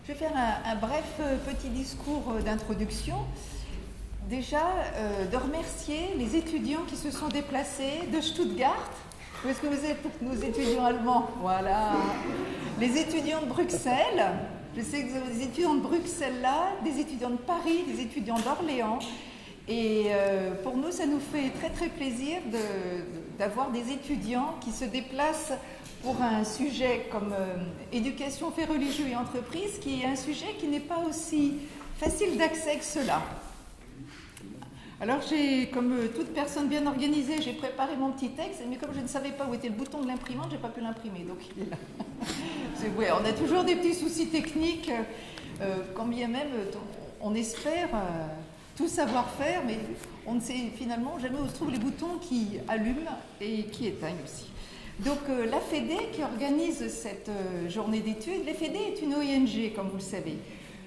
Je vais faire un bref petit discours d'introduction. Déjà, de remercier les étudiants qui se sont déplacés de Stuttgart. Où est-ce que vous êtes, nos étudiants allemands? Voilà. Les étudiants de Bruxelles. Je sais que vous avez des étudiants de Bruxelles là, des étudiants de Paris, des étudiants d'Orléans. Et pour nous, ça nous fait très très plaisir d'avoir des étudiants qui se déplacent pour un sujet comme éducation, faits religieux et entreprise, qui est un sujet qui n'est pas aussi facile d'accès que cela. Alors comme toute personne bien organisée, j'ai préparé mon petit texte, mais comme je ne savais pas où était le bouton de l'imprimante, je n'ai pas pu l'imprimer, donc il est là. Ouais, on a toujours des petits soucis techniques, quand bien même on espère tout savoir faire, mais on ne sait finalement jamais où se trouvent les boutons qui allument et qui éteignent aussi. Donc la FEDE qui organise cette journée d'études, la FEDE est une ONG, comme vous le savez.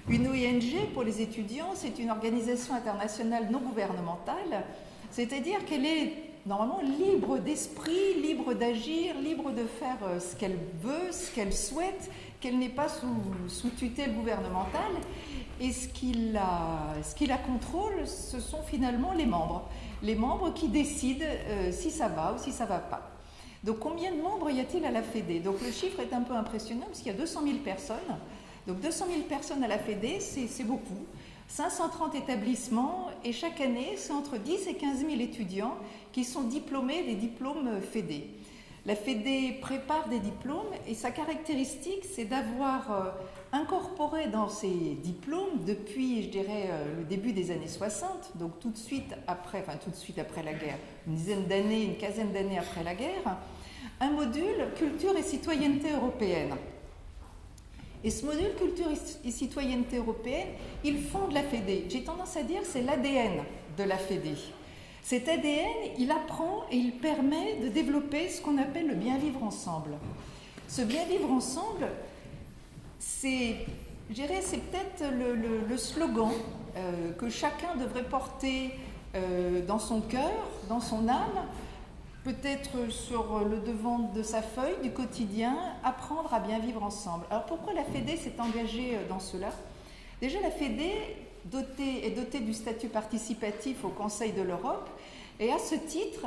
Une ONG, pour les étudiants, c'est une organisation internationale non gouvernementale, c'est-à-dire qu'elle est normalement libre d'esprit, libre d'agir, libre de faire ce qu'elle veut, ce qu'elle souhaite, qu'elle n'est pas sous tutelle gouvernementale. Et ce qui la contrôle, ce sont finalement les membres qui décident si ça va ou si ça ne va pas. Donc combien de membres y a-t-il à la FEDE? Donc le chiffre est un peu impressionnant parce qu'il y a 200 000 personnes. Donc 200 000 personnes à la FEDE, c'est beaucoup. 530 établissements et chaque année, c'est entre 10 et 15 000 étudiants qui sont diplômés des diplômes FEDE. La FEDE prépare des diplômes et sa caractéristique, c'est d'avoir incorporé dans ces diplômes, depuis, je dirais, le début des années 60, donc tout de suite après la guerre, une dizaine d'années, une quinzaine d'années après la guerre, un module culture et citoyenneté européenne. Et ce module culture et citoyenneté européenne, il fonde la FEDE. J'ai tendance à dire que c'est l'ADN de la FEDE. Cet ADN, il apprend et il permet de développer ce qu'on appelle le bien vivre ensemble. Ce bien vivre ensemble, c'est peut-être le slogan que chacun devrait porter dans son cœur, dans son âme, peut-être sur le devant de sa feuille du quotidien, apprendre à bien vivre ensemble. Alors pourquoi la FEDE s'est engagée dans cela? Déjà, la FEDE est dotée du statut participatif au Conseil de l'Europe et à ce titre,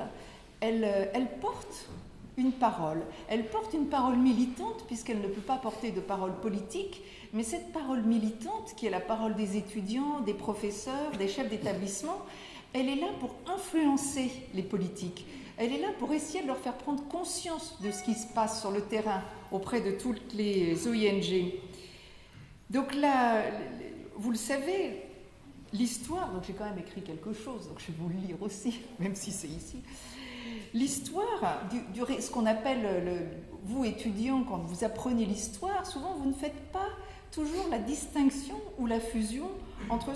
elle porte une parole. Elle porte une parole militante puisqu'elle ne peut pas porter de parole politique, mais cette parole militante, qui est la parole des étudiants, des professeurs, des chefs d'établissement, elle est là pour influencer les politiques. Elle est là pour essayer de leur faire prendre conscience de ce qui se passe sur le terrain auprès de toutes les ONG. Donc là, vous le savez, l'histoire, donc j'ai quand même écrit quelque chose, donc je vais vous le lire aussi, même si c'est ici. L'histoire, ce qu'on appelle, vous étudiants, quand vous apprenez l'histoire, souvent vous ne faites pas toujours la distinction ou la fusion entre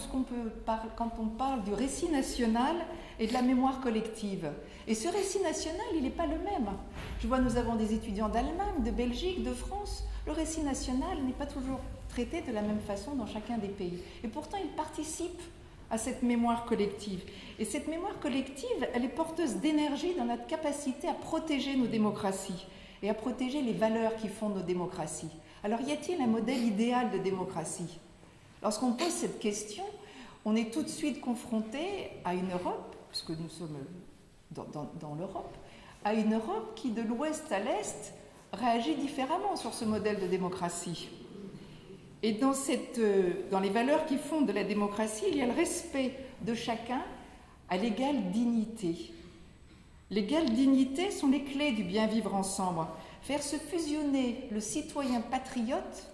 quand on parle du récit national et de la mémoire collective. Et ce récit national, il n'est pas le même. Je vois, nous avons des étudiants d'Allemagne, de Belgique, de France. Le récit national n'est pas toujours traité de la même façon dans chacun des pays. Et pourtant, il participe à cette mémoire collective. Et cette mémoire collective, elle est porteuse d'énergie dans notre capacité à protéger nos démocraties et à protéger les valeurs qui fondent nos démocraties. Alors, y a-t-il un modèle idéal de démocratie? Lorsqu'on pose cette question, on est tout de suite confronté à une Europe, puisque nous sommes dans l'Europe, à une Europe qui, de l'ouest à l'est, réagit différemment sur ce modèle de démocratie. Et dans les valeurs qui fondent la démocratie, il y a le respect de chacun à l'égale dignité. L'égale dignité sont les clés du bien vivre ensemble. Faire se fusionner le citoyen patriote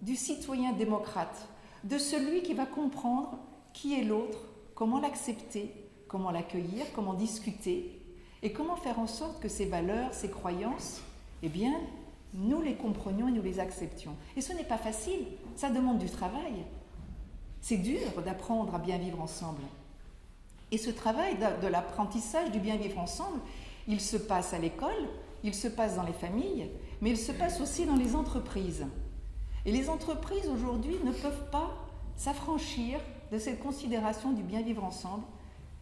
du citoyen démocrate, de celui qui va comprendre qui est l'autre, comment l'accepter, comment l'accueillir, comment discuter, et comment faire en sorte que ces valeurs, ces croyances, eh bien, nous les comprenions et nous les acceptions. Et ce n'est pas facile, ça demande du travail. C'est dur d'apprendre à bien vivre ensemble. Et ce travail de l'apprentissage du bien vivre ensemble, il se passe à l'école, il se passe dans les familles, mais il se passe aussi dans les entreprises. Et les entreprises aujourd'hui ne peuvent pas s'affranchir de cette considération du bien vivre ensemble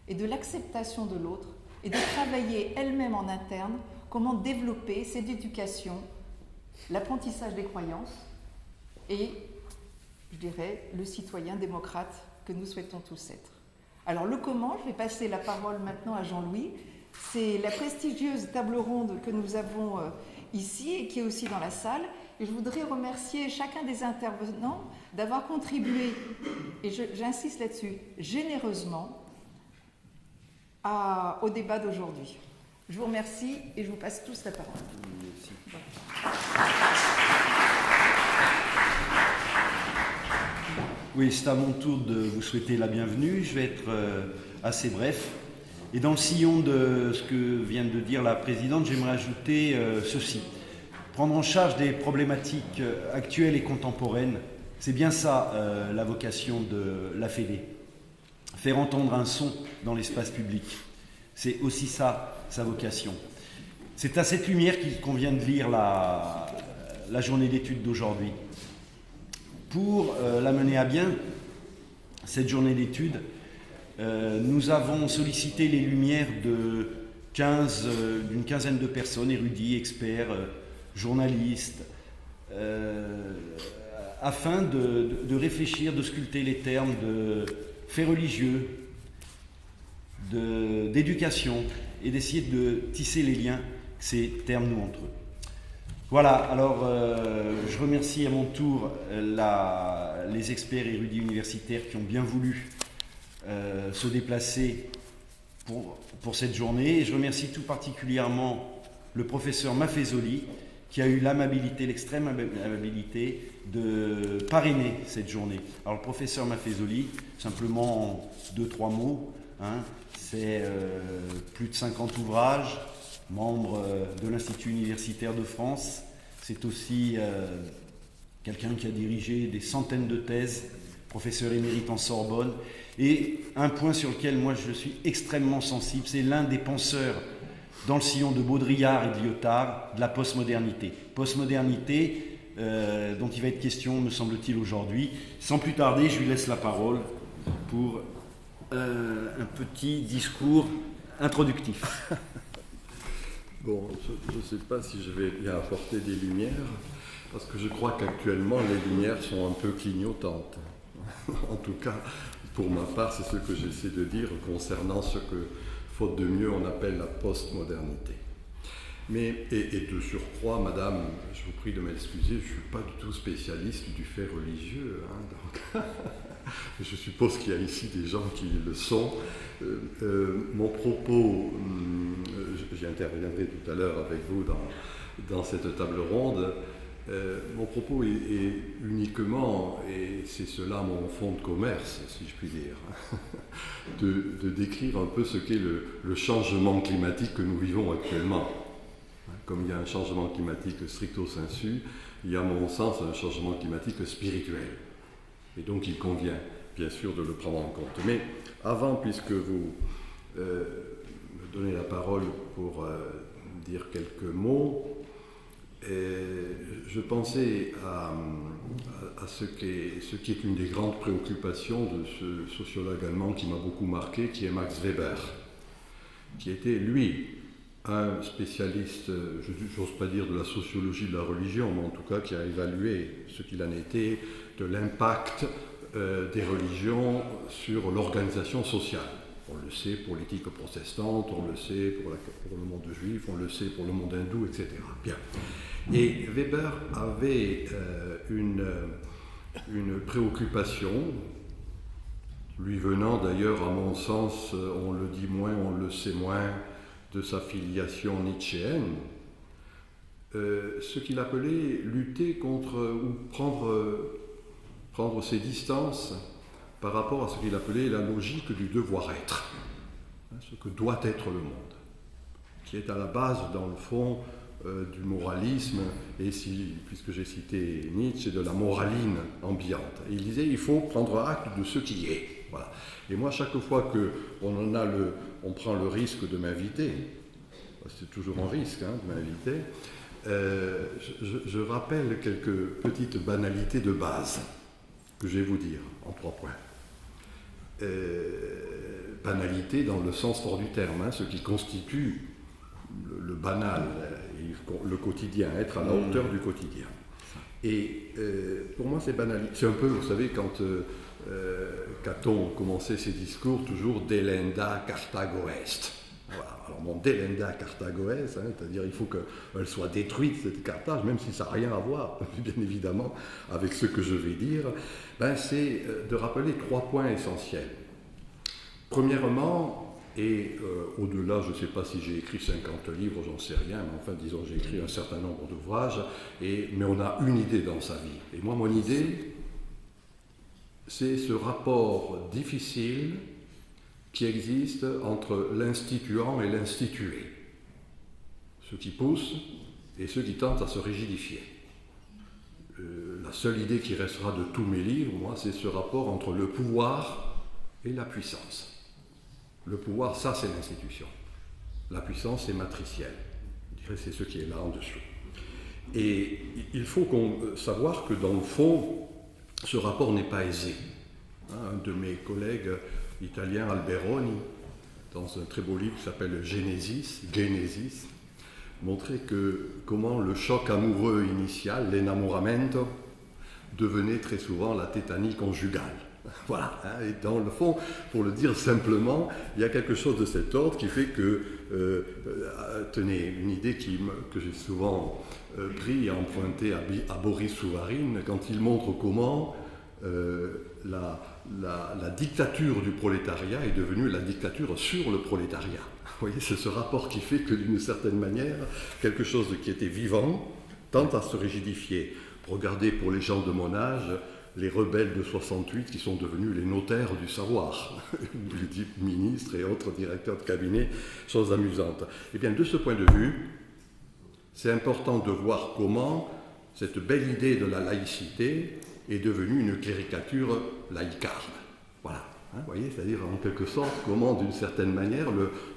et de l'acceptation de l'autre et de travailler elles-mêmes en interne comment développer cette éducation, l'apprentissage des croyances et je dirais, le citoyen démocrate que nous souhaitons tous être. Alors le comment, je vais passer la parole maintenant à Jean-Louis. C'est la prestigieuse table ronde que nous avons ici et qui est aussi dans la salle. Et je voudrais remercier chacun des intervenants d'avoir contribué, et j'insiste là-dessus, généreusement au débat d'aujourd'hui. Je vous remercie et je vous passe tous la parole. Merci. Oui, c'est à mon tour de vous souhaiter la bienvenue. Je vais être assez bref. Et dans le sillon de ce que vient de dire la présidente, j'aimerais ajouter ceci. Prendre en charge des problématiques actuelles et contemporaines, c'est bien ça la vocation de la Fédé. Faire entendre un son dans l'espace public, c'est aussi ça sa vocation. C'est à cette lumière qu'on vient de lire la journée d'études d'aujourd'hui. Pour la mener à bien, cette journée d'études, nous avons sollicité les lumières d'une quinzaine de personnes, érudits, experts, journalistes, afin de réfléchir, de sculpter les termes de faits religieux, d'éducation, et d'essayer de tisser les liens que ces termes nouent entre eux. Voilà, alors je remercie à mon tour les experts érudits universitaires qui ont bien voulu se déplacer pour cette journée. Et je remercie tout particulièrement le professeur Maffezoli qui a eu l'amabilité, l'extrême amabilité de parrainer cette journée. Alors le professeur Maffezoli, simplement en 2-3 mots, c'est plus de 50 ouvrages, membre de l'Institut universitaire de France. C'est aussi quelqu'un qui a dirigé des centaines de thèses, professeur émérite en Sorbonne. Et un point sur lequel moi je suis extrêmement sensible, c'est l'un des penseurs dans le sillon de Baudrillard et de Lyotard de la postmodernité. Postmodernité dont il va être question, me semble-t-il, aujourd'hui. Sans plus tarder, je lui laisse la parole pour un petit discours introductif. Bon, je ne sais pas si je vais bien apporter des lumières, parce que je crois qu'actuellement les lumières sont un peu clignotantes. En tout cas, pour ma part, c'est ce que j'essaie de dire concernant ce que, faute de mieux, on appelle la postmodernité. Mais, et de surcroît, madame, je vous prie de m'excuser, je ne suis pas du tout spécialiste du fait religieux, donc je suppose qu'il y a ici des gens qui le sont. Mon propos, j'y interviendrai tout à l'heure avec vous dans cette table ronde, mon propos est uniquement, et c'est cela mon fonds de commerce, si je puis dire, de décrire un peu ce qu'est le changement climatique que nous vivons actuellement. Comme il y a un changement climatique stricto sensu, il y a à mon sens un changement climatique spirituel. Et donc il convient bien sûr de le prendre en compte. Mais avant, puisque vous me donnez la parole pour dire quelques mots, je pensais à ce qui est une des grandes préoccupations de ce sociologue allemand qui m'a beaucoup marqué, qui est Max Weber, qui était, lui, un spécialiste, je n'ose pas dire de la sociologie de la religion, mais en tout cas qui a évalué ce qu'il en était de l'impact des religions sur l'organisation sociale. On le sait pour l'éthique protestante, on le sait pour le monde juif, on le sait pour le monde hindou, etc. Bien. Et Weber avait une préoccupation, lui venant d'ailleurs, à mon sens, on le dit moins, on le sait moins, de sa filiation nietzschéenne, ce qu'il appelait lutter contre ou prendre ses distances par rapport à ce qu'il appelait la logique du devoir-être, ce que doit être le monde, qui est à la base, dans le fond, du moralisme, et puisque j'ai cité Nietzsche, de la moraline ambiante. Et il disait il faut prendre acte de ce qui est. Voilà. Et moi, chaque fois qu'on prend le risque de m'inviter, c'est toujours un risque de m'inviter, je rappelle quelques petites banalités de base que je vais vous dire en 3 points. Banalité dans le sens fort du terme, ce qui constitue le banal, le quotidien, être à la hauteur du quotidien. Et pour moi, c'est banal. C'est un peu, vous savez, quand Caton commençait ses discours, toujours « delenda Carthago est ». Voilà. Alors bon, delenda Carthago est, c'est-à-dire il faut qu'elle soit détruite, cette Carthage, même si ça n'a rien à voir, bien évidemment, avec ce que je vais dire, c'est de rappeler 3 points essentiels. Premièrement, et au-delà, je ne sais pas si j'ai écrit 50 livres, j'en sais rien, mais enfin, disons, j'ai écrit un certain nombre d'ouvrages, mais on a une idée dans sa vie. Et moi, mon idée, c'est ce rapport difficile qui existe entre l'instituant et l'institué. Ceux qui poussent et ceux qui tentent à se rigidifier. La seule idée qui restera de tous mes livres, moi, c'est ce rapport entre le pouvoir et la puissance. Le pouvoir, ça, c'est l'institution. La puissance, c'est matriciel. Je dirais, c'est ce qui est là en dessous. Et il faut savoir que, dans le fond, ce rapport n'est pas aisé. Un de mes collègues italiens, Alberoni, dans un très beau livre qui s'appelle Genesis, montrait comment le choc amoureux initial, l'enamoramento, devenait très souvent la tétanie conjugale. Voilà, et dans le fond, pour le dire simplement, il y a quelque chose de cet ordre qui fait que, tenez, une idée que j'ai souvent pris et empruntée à Boris Souvarine, quand il montre comment la dictature du prolétariat est devenue la dictature sur le prolétariat. Vous voyez, c'est ce rapport qui fait que, d'une certaine manière, quelque chose qui était vivant tend à se rigidifier. Regardez, pour les gens de mon âge, les rebelles de 68 qui sont devenus les notaires du savoir, du type ministre et autres directeurs de cabinet, chose amusante. Eh bien, de ce point de vue, c'est important de voir comment cette belle idée de la laïcité est devenue une caricature laïcarde. Voilà. Vous voyez, c'est-à-dire en quelque sorte comment, d'une certaine manière,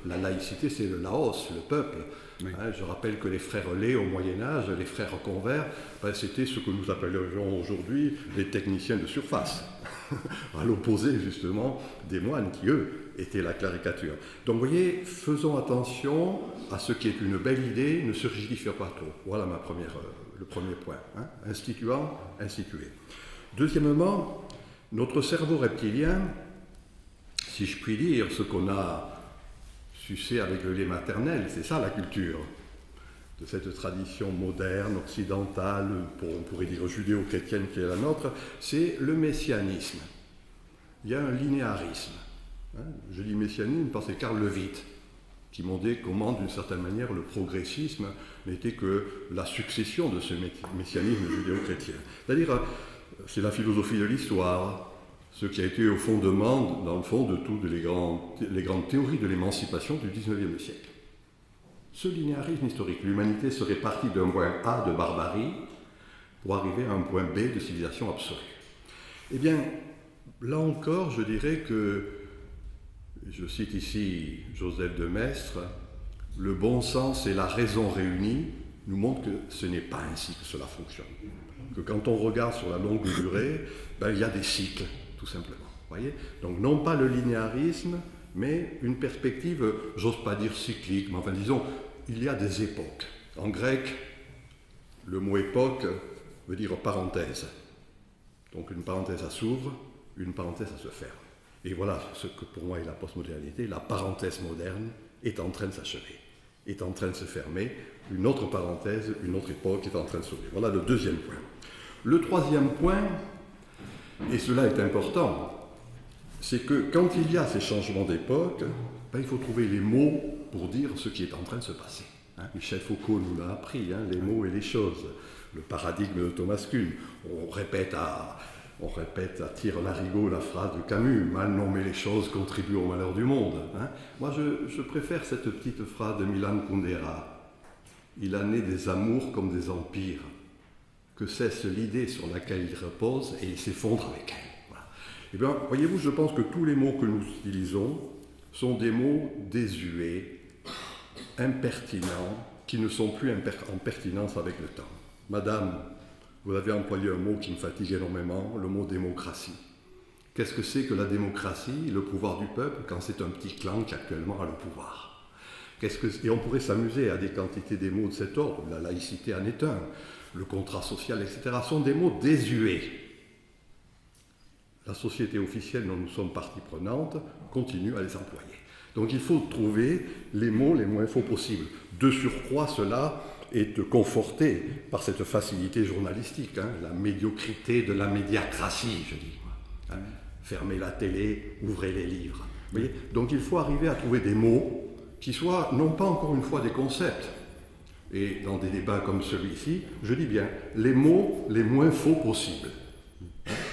la laïcité, c'est le laos, le peuple. Oui. Je rappelle que les frères Lay, au Moyen-Âge, les frères convers, c'était ce que nous appellerions aujourd'hui les techniciens de surface, à l'opposé justement des moines qui, eux, étaient la caricature. Donc, vous voyez, faisons attention à ce qui est une belle idée, ne se rigidifions pas trop. Voilà le premier point. Instituant, institué. Deuxièmement, notre cerveau reptilien, si je puis dire, ce qu'on a sucé avec le lait maternel, c'est ça la culture de cette tradition moderne, occidentale, on pourrait dire judéo-chrétienne qui est la nôtre, c'est le messianisme. Il y a un linéarisme. Je dis messianisme parce que c'est Karl Levitt qui montre comment, d'une certaine manière, le progressisme n'était que la succession de ce messianisme judéo-chrétien. C'est-à-dire, c'est la philosophie de l'histoire, ce qui a été au fondement, dans le fond, de toutes les grandes théories de l'émancipation du XIXe siècle. Ce linéarisme historique, l'humanité serait partie d'un point A de barbarie pour arriver à un point B de civilisation absolue. Eh bien, là encore, je dirais que, je cite ici Joseph de Maistre, le bon sens et la raison réunis nous montrent que ce n'est pas ainsi que cela fonctionne. Que quand on regarde sur la longue durée, il y a des cycles, tout simplement. Voyez ? Donc non pas le linéarisme, mais une perspective, j'ose pas dire cyclique, mais enfin disons, il y a des époques. En grec, le mot époque veut dire parenthèse. Donc une parenthèse, ça s'ouvre, une parenthèse, ça se ferme. Et voilà ce que pour moi est la postmodernité. La parenthèse moderne est en train de s'achever, est en train de se fermer. Une autre parenthèse, une autre époque est en train de s'ouvrir. Voilà le deuxième point. Le troisième point, et cela est important, c'est que quand il y a ces changements d'époque, il faut trouver les mots pour dire ce qui est en train de se passer. Michel Foucault nous l'a appris, les mots et les choses. Le paradigme de Thomas Kuhn. On répète à tire-larigot la phrase de Camus, « Mal nommer les choses contribue au malheur du monde ». Moi, je préfère cette petite phrase de Milan Kundera. « Il a né des amours comme des empires, que cesse l'idée sur laquelle il repose et il s'effondre avec elle. » Voilà. Eh bien, voyez-vous, je pense que tous les mots que nous utilisons sont des mots désuets, impertinents, qui ne sont plus en pertinence avec le temps. Madame, vous avez employé un mot qui me fatigue énormément, le mot démocratie. Qu'est-ce que c'est que la démocratie, le pouvoir du peuple, quand c'est un petit clan qui actuellement a le pouvoir ? Et on pourrait s'amuser à des quantités des mots de cet ordre, la laïcité en est un, le contrat social, etc., sont des mots désuets. La société officielle dont nous sommes partie prenante continue à les employer. Donc il faut trouver les mots les moins faux possibles. De surcroît, cela est conforté par cette facilité journalistique, la médiocrité de la médiacratie, je dis. Fermez la télé, ouvrez les livres. Vous voyez ? Donc il faut arriver à trouver des mots qui soient, non pas encore une fois des concepts, et dans des débats comme celui-ci, je dis bien, les mots les moins faux possibles,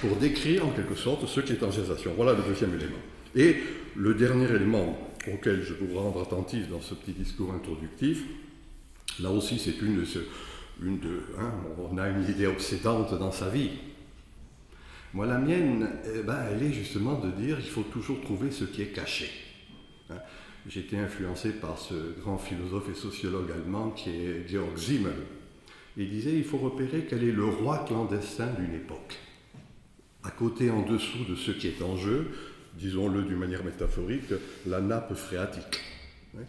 pour décrire en quelque sorte ce qui est en gestation. Voilà le deuxième élément. Et le dernier élément auquel je veux vous rendre attentif dans ce petit discours introductif, là aussi c'est on a une idée obsédante dans sa vie. Moi la mienne, elle est justement de dire qu'il faut toujours trouver ce qui est caché. J'ai été influencé par ce grand philosophe et sociologue allemand qui est Georg Simmel. Il disait il faut repérer quel est le roi clandestin d'une époque. À côté, en dessous de ce qui est en jeu, disons-le d'une manière métaphorique, la nappe phréatique,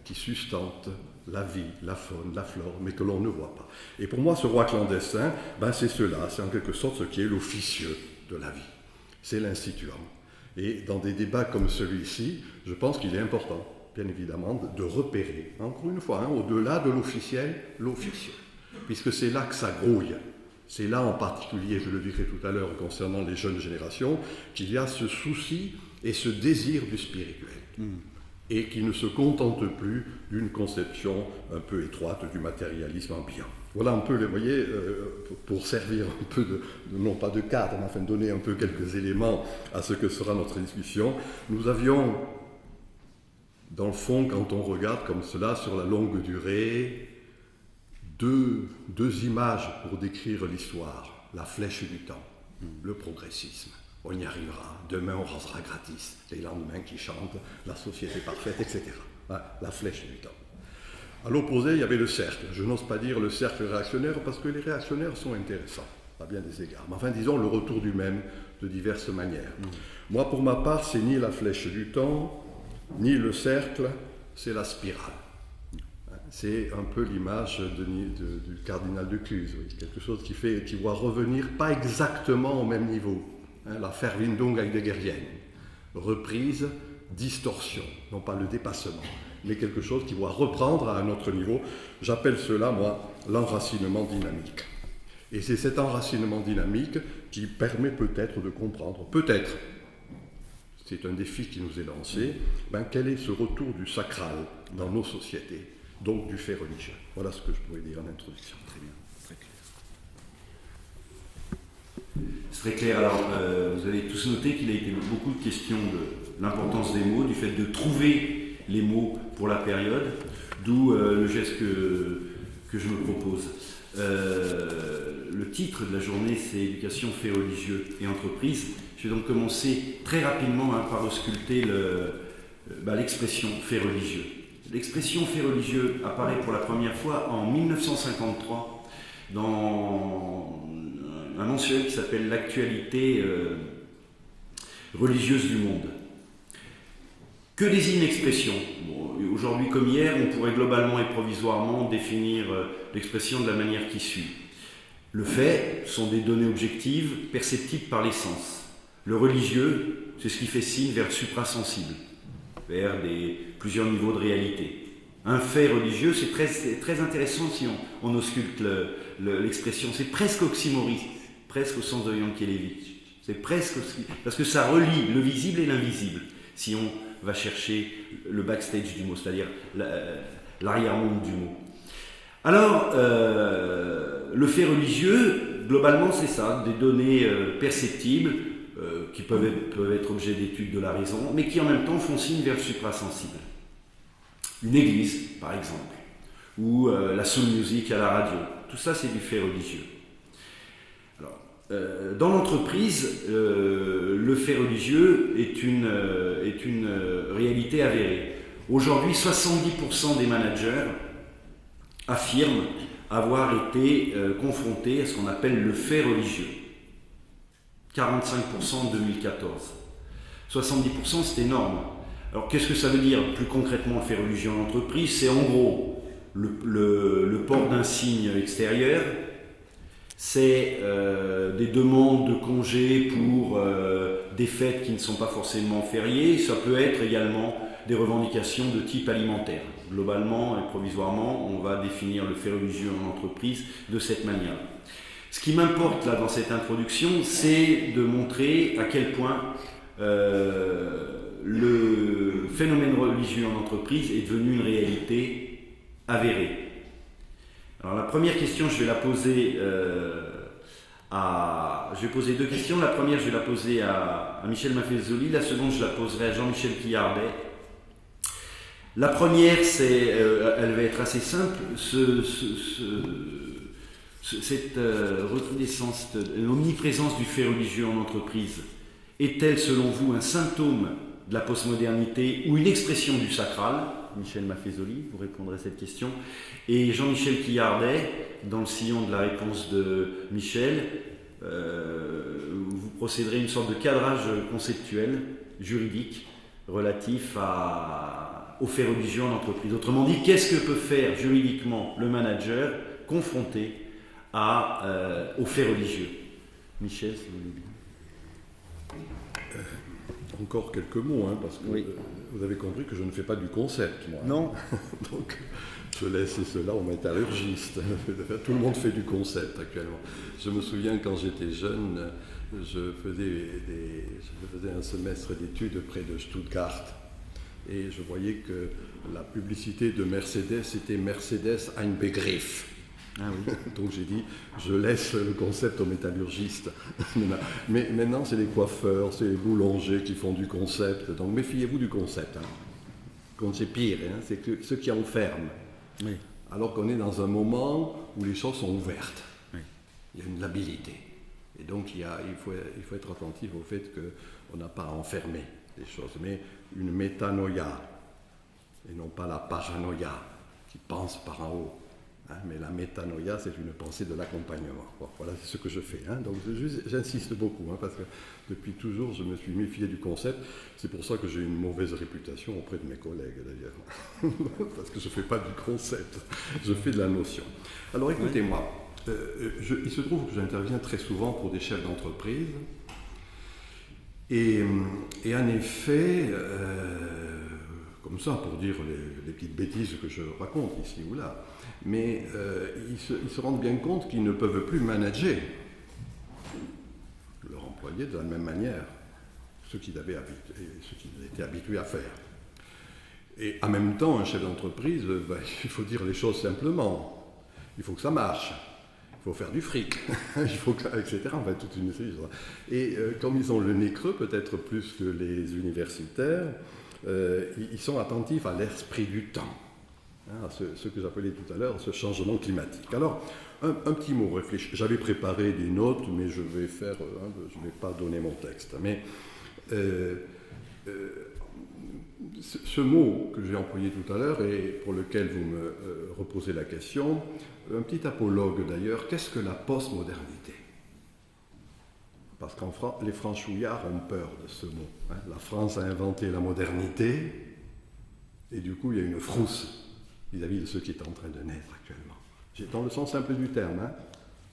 qui sustente la vie, la faune, la flore, mais que l'on ne voit pas. Et pour moi, ce roi clandestin, c'est cela, c'est en quelque sorte ce qui est l'officieux de la vie. C'est l'instituant. Et dans des débats comme celui-ci, je pense qu'il est important, bien évidemment, de repérer, encore une fois, au-delà de l'officiel, l'officieux. Puisque c'est là que ça grouille. C'est là en particulier, je le dirai tout à l'heure concernant les jeunes générations, qu'il y a ce souci et ce désir du spirituel. Et qui ne se contente plus d'une conception un peu étroite du matérialisme ambiant. Voilà un peu, vous voyez, pour servir un peu non pas de cadre, mais enfin donner un peu quelques éléments à ce que sera notre discussion. Nous avions, dans le fond, quand on regarde comme cela sur la longue durée, deux images pour décrire l'histoire. La flèche du temps, le progressisme. On y arrivera. Demain, on rasera gratis. Les lendemains qui chantent, la société parfaite, etc. La flèche du temps. À l'opposé, il y avait le cercle. Je n'ose pas dire le cercle réactionnaire parce que les réactionnaires sont intéressants, à bien des égards. Mais enfin, disons le retour du même de diverses manières. Moi, pour ma part, c'est ni la flèche du temps, ni le cercle, c'est la spirale. C'est un peu l'image du cardinal de Cluse, oui. Quelque chose qui voit revenir pas exactement au même niveau. La Verwindung heideggerienne, reprise, distorsion, non pas le dépassement, mais quelque chose qui doit reprendre à un autre niveau. J'appelle cela, moi, l'enracinement dynamique. Et c'est cet enracinement dynamique qui permet peut-être de comprendre, peut-être, c'est un défi qui nous est lancé, quel est ce retour du sacral dans nos sociétés, donc du fait religieux. Voilà ce que je pourrais dire en introduction. Très bien, très clair. C'est très clair. Alors, vous avez tous noté qu'il a été beaucoup de questions de l'importance des mots, du fait de trouver les mots pour la période, d'où le geste que je me propose. Le titre de la journée, c'est Éducation, faits religieux et entreprise. Je vais donc commencer très rapidement par ausculter l'expression faits religieux. L'expression fait religieux apparaît pour la première fois en 1953 dans un mensuel qui s'appelle L'actualité religieuse du monde. Que désigne l'expression ? Aujourd'hui comme hier, on pourrait globalement et provisoirement définir l'expression de la manière qui suit. Le fait sont des données objectives perceptibles par les sens. Le religieux, c'est ce qui fait signe vers le suprasensible, vers plusieurs niveaux de réalité. Un fait religieux, c'est très intéressant si on ausculte l'expression. C'est presque oxymoriste, presque au sens de Yankelevitch. C'est presque parce que ça relie le visible et l'invisible. Si on va chercher le backstage du mot, c'est-à-dire l'arrière-monde du mot. Alors, le fait religieux, globalement, c'est ça, des données perceptibles qui peuvent être objet d'études de la raison, mais qui en même temps font signe vers le suprasensible. Une église, par exemple, ou la soul music à la radio, tout ça c'est du fait religieux. Alors, dans l'entreprise, le fait religieux est une réalité avérée. Aujourd'hui, 70% des managers affirment avoir été confrontés à ce qu'on appelle le fait religieux. 45% en 2014. 70%, c'est énorme. Alors qu'est-ce que ça veut dire plus concrètement le fait religieux en entreprise? C'est en gros le port d'un signe extérieur, c'est des demandes de congés pour des fêtes qui ne sont pas forcément fériées. Ça peut être également des revendications de type alimentaire. Globalement et provisoirement, on va définir le fait religieux en entreprise de cette manière. Ce qui m'importe là dans cette introduction, c'est de montrer à quel point le phénomène religieux en entreprise est devenu une réalité avérée. Alors la première question, je vais la poser je vais poser deux questions. La première, je vais la poser à Michel Maffezoli. La seconde, je la poserai à Jean-Michel Quillardet. La première, elle va être assez simple. Cette recrudescence, l'omniprésence du fait religieux en entreprise est-elle, selon vous, un symptôme de la postmodernité ou une expression du sacral? Michel Maffezoli, vous répondrez à cette question. Et Jean-Michel Quillardet, dans le sillon de la réponse de Michel, vous procéderez à une sorte de cadrage conceptuel, juridique, relatif au fait religieux en entreprise. Autrement dit, qu'est-ce que peut faire juridiquement le manager confronté au fait religieux? Michel, si vous voulez bien. Encore quelques mots, parce que oui. Vous avez compris que je ne fais pas du concept, moi. Non. Donc, je laisse cela aux métallurgistes. Tout le monde fait du concept actuellement. Je me souviens quand j'étais jeune, je faisais un semestre d'études près de Stuttgart. Et je voyais que la publicité de Mercedes était Mercedes ein Begriff. Ah oui. Donc j'ai dit, je laisse le concept aux métallurgistes. Mais maintenant, c'est les coiffeurs, c'est les boulangers qui font du concept. Donc méfiez-vous du concept. Quand c'est pire, c'est que ceux qui enferment. Oui. Alors qu'on est dans un moment où les choses sont ouvertes. Oui. Il y a une labilité. Et donc il faut être attentif au fait qu'on n'a pas enfermé les choses, mais une métanoïa, et non pas la paranoïa, qui pense par en haut. Mais la métanoïa, c'est une pensée de l'accompagnement. Bon, voilà, c'est ce que je fais. Donc j'insiste beaucoup, parce que depuis toujours, je me suis méfié du concept. C'est pour ça que j'ai une mauvaise réputation auprès de mes collègues, d'ailleurs. Parce que je ne fais pas du concept, je fais de la notion. Alors écoutez-moi, il se trouve que j'interviens très souvent pour des chefs d'entreprise. Et en effet, comme ça, pour dire les petites bêtises que je raconte ici ou là, mais ils se rendent bien compte qu'ils ne peuvent plus manager leurs employés de la même manière, ce qu'ils étaient habitués à faire. Et en même temps, un chef d'entreprise, il faut dire les choses simplement. Il faut que ça marche. Il faut faire du fric, etc. Enfin, toute une série de choses. Et comme ils ont le nez creux, peut-être plus que les universitaires, ils sont attentifs à l'esprit du temps, à ce que j'appelais tout à l'heure, ce changement climatique. Alors, un petit mot réfléchi. J'avais préparé des notes, mais je vais pas donner mon texte. Mais ce mot que j'ai employé tout à l'heure et pour lequel vous me reposez la question, un petit apologue d'ailleurs, qu'est-ce que la postmodernité? Parce qu'en France, les franchouillards ont peur de ce mot. La France a inventé la modernité et du coup il y a une frousse vis-à-vis de ce qui est en train de naître actuellement. Dans le sens simple du terme,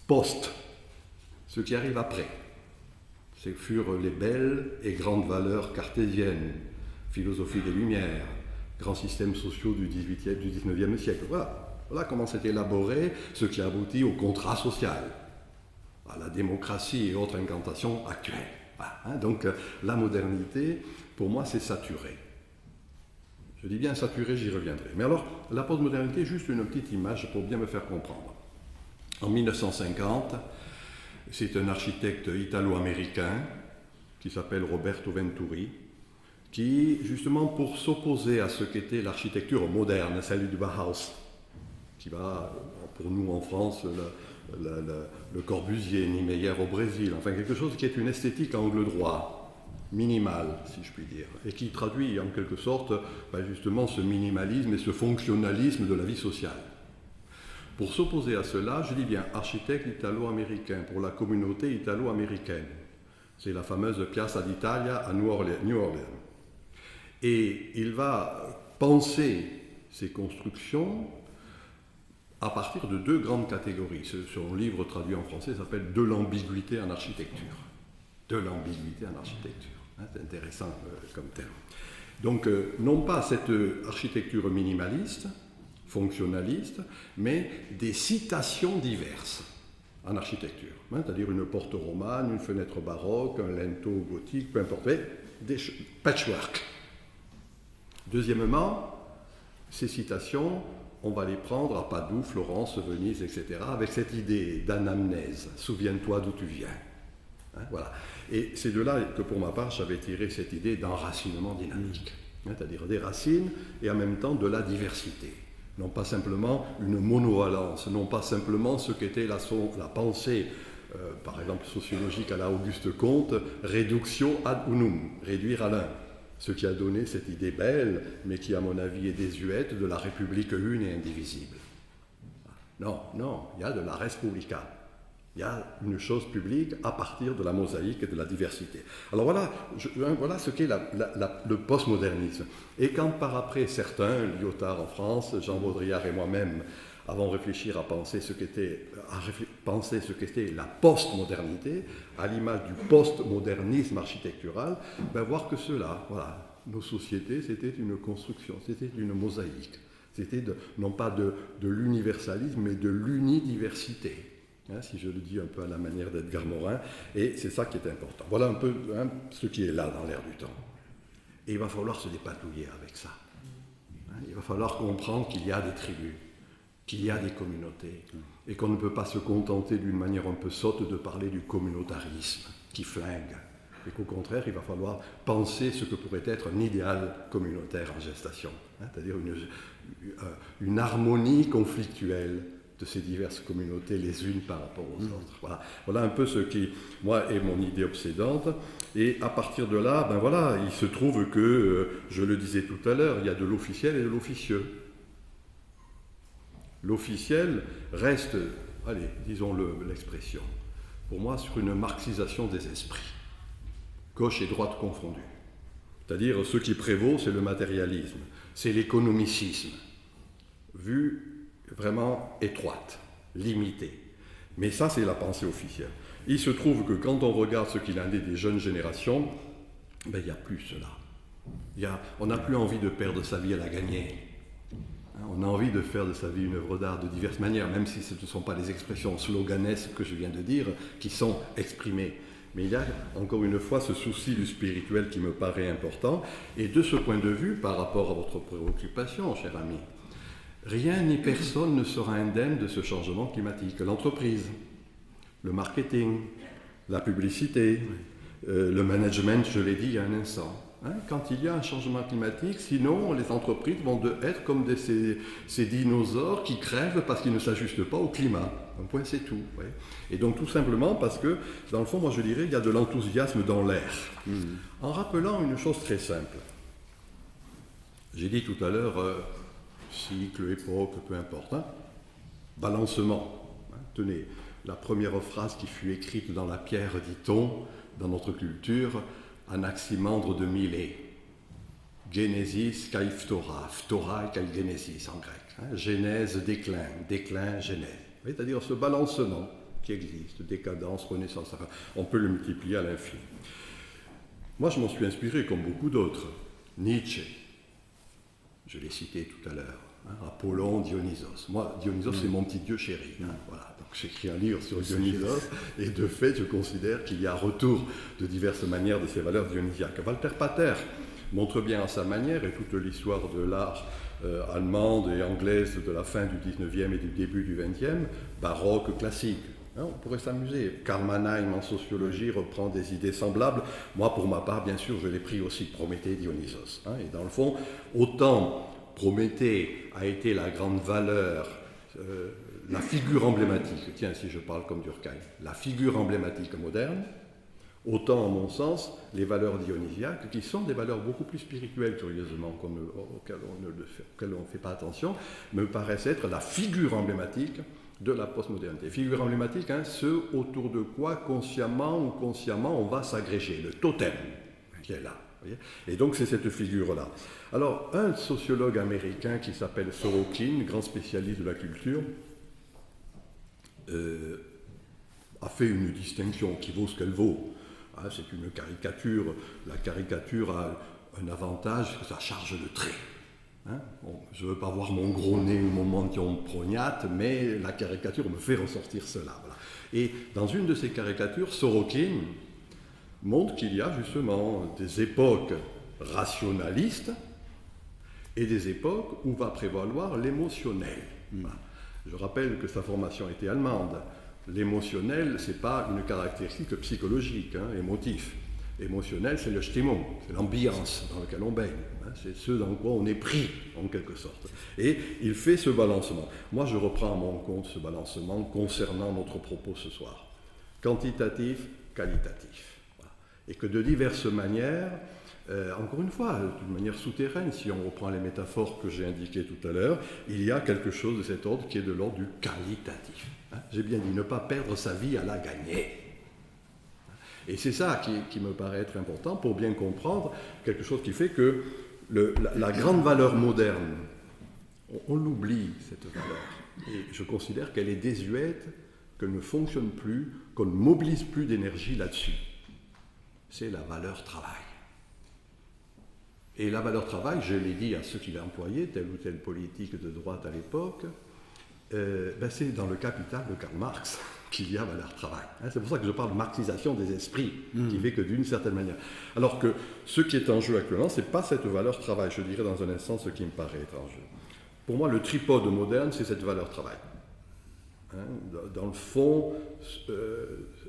post, ce qui arrive après. Ce furent les belles et grandes valeurs cartésiennes, philosophie des Lumières, grands systèmes sociaux du 19e siècle. Voilà comment s'est élaboré ce qui aboutit au contrat social, à la démocratie et autres incantations actuelles. Donc la modernité, pour moi, c'est saturé. Je dis bien saturé, j'y reviendrai. Mais alors, la postmodernité, juste une petite image pour bien me faire comprendre. En 1950, c'est un architecte italo-américain qui s'appelle Roberto Venturi, qui, justement, pour s'opposer à ce qu'était l'architecture moderne, celle du Bauhaus, qui va, pour nous en France, le Corbusier, Niemeyer au Brésil, enfin quelque chose qui est une esthétique à angle droit, minimale, si je puis dire, et qui traduit en quelque sorte justement ce minimalisme et ce fonctionnalisme de la vie sociale. Pour s'opposer à cela, je dis bien architecte italo-américain pour la communauté italo-américaine. C'est la fameuse Piazza d'Italia à New Orleans. Et il va penser ces constructions à partir de deux grandes catégories. Son livre traduit en français s'appelle « De l'ambiguïté en architecture ». De l'ambiguïté en architecture. C'est intéressant comme terme. Donc, non pas cette architecture minimaliste, fonctionnaliste, mais des citations diverses en architecture. C'est-à-dire une porte romane, une fenêtre baroque, un linteau gothique, peu importe, des patchwork. Deuxièmement, ces citations, on va les prendre à Padoue, Florence, Venise, etc., avec cette idée d'anamnèse. Souviens-toi d'où tu viens. Voilà. Et c'est de là que, pour ma part, j'avais tiré cette idée d'enracinement dynamique. C'est-à-dire des racines et en même temps de la diversité. Non pas simplement une monovalence, non pas simplement ce qu'était la pensée, par exemple sociologique à la Auguste Comte, reductio ad unum, réduire à l'un. Ce qui a donné cette idée belle, mais qui à mon avis est désuète, de la République une et indivisible. Non, il y a de la res publica. Il y a une chose publique à partir de la mosaïque et de la diversité. Alors voilà ce qu'est le postmodernisme. Et quand par après certains, Lyotard en France, Jean Baudrillard et moi-même, avons réfléchi à penser ce qu'était la postmodernité, à l'image du postmodernisme architectural, voir que cela, nos sociétés, c'était une construction, c'était une mosaïque. C'était non pas de l'universalisme, mais de l'unidiversité. Si je le dis un peu à la manière d'Edgar Morin, et c'est ça qui est important. Voilà un peu ce qui est là dans l'air du temps. Et il va falloir se dépatouiller avec ça. Il va falloir comprendre qu'il y a des tribus, qu'il y a des communautés, et qu'on ne peut pas se contenter d'une manière un peu sotte de parler du communautarisme qui flingue, et qu'au contraire, il va falloir penser ce que pourrait être un idéal communautaire en gestation, c'est-à-dire une harmonie conflictuelle de ces diverses communautés les unes par rapport aux autres. Voilà un peu ce qui, moi, est mon idée obsédante. Et à partir de là, il se trouve que, je le disais tout à l'heure, il y a de l'officiel et de l'officieux. L'officiel reste, allez, disons-le l'expression, pour moi, sur une marxisation des esprits, gauche et droite confondues. C'est-à-dire, ce qui prévaut, c'est le matérialisme, c'est l'économicisme, vu vraiment étroite, limitée. Mais ça, c'est la pensée officielle. Il se trouve que quand on regarde ce qu'il en est des jeunes générations, il n'y a plus cela. On n'a plus envie de perdre sa vie à la gagner. On a envie de faire de sa vie une œuvre d'art de diverses manières, même si ce ne sont pas les expressions sloganesques que je viens de dire qui sont exprimées. Mais il y a encore une fois ce souci du spirituel qui me paraît important. Et de ce point de vue, par rapport à votre préoccupation, cher ami, rien ni personne ne sera indemne de ce changement climatique. L'entreprise, le marketing, la publicité, le management, je l'ai dit il y a un instant. Quand il y a un changement climatique, sinon les entreprises vont être comme ces dinosaures qui crèvent parce qu'ils ne s'ajustent pas au climat. Un point, c'est tout. Ouais. Et donc tout simplement parce que, dans le fond, moi je dirais, il y a de l'enthousiasme dans l'air. En rappelant une chose très simple. J'ai dit tout à l'heure, cycle, époque, peu importe, balancement. Tenez, la première phrase qui fut écrite dans la pierre, dit-on, dans notre culture, Anaximandre de Milet. Genesis kai phtora, phtora kai genesis en grec. Genèse, déclin, déclin, genèse. C'est-à-dire ce balancement qui existe, décadence, renaissance, enfin, on peut le multiplier à l'infini. Moi, je m'en suis inspiré comme beaucoup d'autres. Nietzsche, je l'ai cité tout à l'heure, Apollon, Dionysos. Moi, Dionysos, c'est mon petit dieu chéri. Voilà. Donc, j'ai écrit un livre sur Dionysos, et de fait, je considère qu'il y a retour de diverses manières de ces valeurs dionysiaques. Walter Pater montre bien à sa manière, et toute l'histoire de l'art allemande et anglaise de la fin du 19e et du début du 20e, baroque, classique. On pourrait s'amuser. Karl Mannheim en sociologie reprend des idées semblables. Moi, pour ma part, bien sûr, je l'ai pris aussi de Prométhée et Dionysos. Et dans le fond, autant Prométhée a été la grande valeur, la figure emblématique, tiens, si je parle comme Durkheim, la figure emblématique moderne, autant, en mon sens, les valeurs dionysiaques, qui sont des valeurs beaucoup plus spirituelles, curieusement, auxquelles on ne fait pas attention, me paraissent être la figure emblématique de la postmodernité. Figure emblématique, ce autour de quoi, consciemment ou consciemment, on va s'agréger, le totem qui est là. Voyez, et donc c'est cette figure-là. Alors, un sociologue américain qui s'appelle Sorokin, grand spécialiste de la culture, a fait une distinction qui vaut ce qu'elle vaut. Hein, c'est une caricature. La caricature a un avantage, ça charge de traits. Hein, bon, je ne veux pas voir mon gros nez ou mon menton prognate, mais la caricature me fait ressortir cela. Voilà. Et dans une de ces caricatures, Sorokin montre qu'il y a justement des époques rationalistes et des époques où va prévaloir l'émotionnel. Voilà. Je rappelle que sa formation était allemande. L'émotionnel, ce n'est pas une caractéristique psychologique, hein, émotif. Émotionnel, c'est le Stimmung, c'est l'ambiance dans laquelle on baigne. Hein, c'est ce dans quoi on est pris, en quelque sorte. Et il fait ce balancement. Moi, je reprends à mon compte ce balancement concernant notre propos ce soir. Quantitatif, qualitatif. Voilà. Et que de diverses manières, encore une fois, d'une manière souterraine, si on reprend les métaphores que j'ai indiquées tout à l'heure, il y a quelque chose de cet ordre qui est de l'ordre du qualitatif. Hein, j'ai bien dit, ne pas perdre sa vie à la gagner. Et c'est ça qui me paraît être important pour bien comprendre quelque chose qui fait que la grande valeur moderne, on l'oublie, cette valeur. Et je considère qu'elle est désuète, qu'elle ne fonctionne plus, qu'on ne mobilise plus d'énergie là-dessus. C'est la valeur travail. Et la valeur travail, je l'ai dit à ceux qui l'employaient, telle ou telle politique de droite à l'époque, c'est dans le Capital de Karl Marx qu'il y a valeur travail. C'est pour ça que je parle de marxisation des esprits, qui fait que d'une certaine manière. Alors que ce qui est en jeu actuellement, ce n'est pas cette valeur travail, je dirais dans un instant ce qui me paraît être en jeu. Pour moi, le tripode moderne, c'est cette valeur travail. Dans le fond,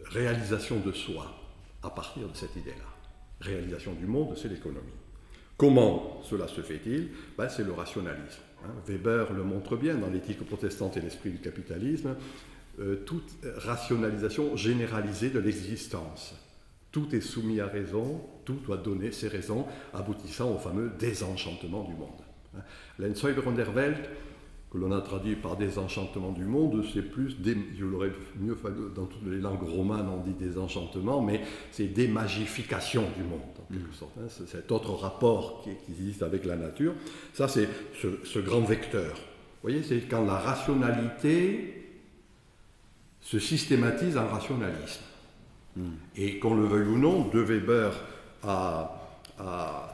réalisation de soi, à partir de cette idée-là. Réalisation du monde, c'est l'économie. Comment cela se fait-il ? C'est le rationalisme. Weber le montre bien dans l'éthique protestante et l'esprit du capitalisme. Toute rationalisation généralisée de l'existence. Tout est soumis à raison, tout doit donner ses raisons, aboutissant au fameux désenchantement du monde. L'Ensäuberung der Welt, que l'on a traduit par désenchantement du monde, c'est plus, il aurait mieux fallu, dans toutes les langues romanes on dit désenchantement, mais c'est démagification du monde, en quelque sorte. C'est cet autre rapport qui existe avec la nature. Ça, c'est ce grand vecteur. Vous voyez, c'est quand la rationalité se systématise en rationalisme. Et qu'on le veuille ou non, de Weber à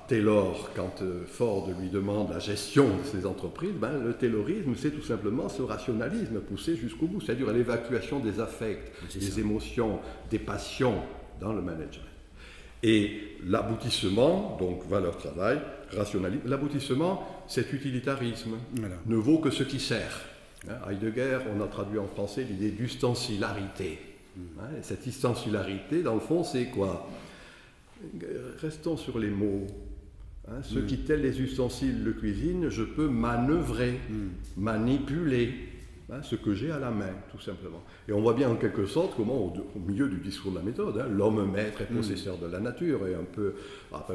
Taylor, quand Ford lui demande la gestion de ses entreprises, le taylorisme, c'est tout simplement ce rationalisme poussé jusqu'au bout, c'est-à-dire l'évacuation des affects, des émotions, des passions dans le management. Et l'aboutissement, donc valeur travail, rationalisme, l'aboutissement, cet utilitarisme ne vaut que ce qui sert. Heidegger, on a traduit en français l'idée d'ustensilarité. Cette ustensilarité, dans le fond, c'est quoi ? Restons sur les mots. Ceux qui, tels les ustensiles de cuisine, je peux manœuvrer, manipuler ce que j'ai à la main, tout simplement. Et on voit bien en quelque sorte comment, au milieu du discours de la méthode, l'homme maître et possesseur de la nature, et à peu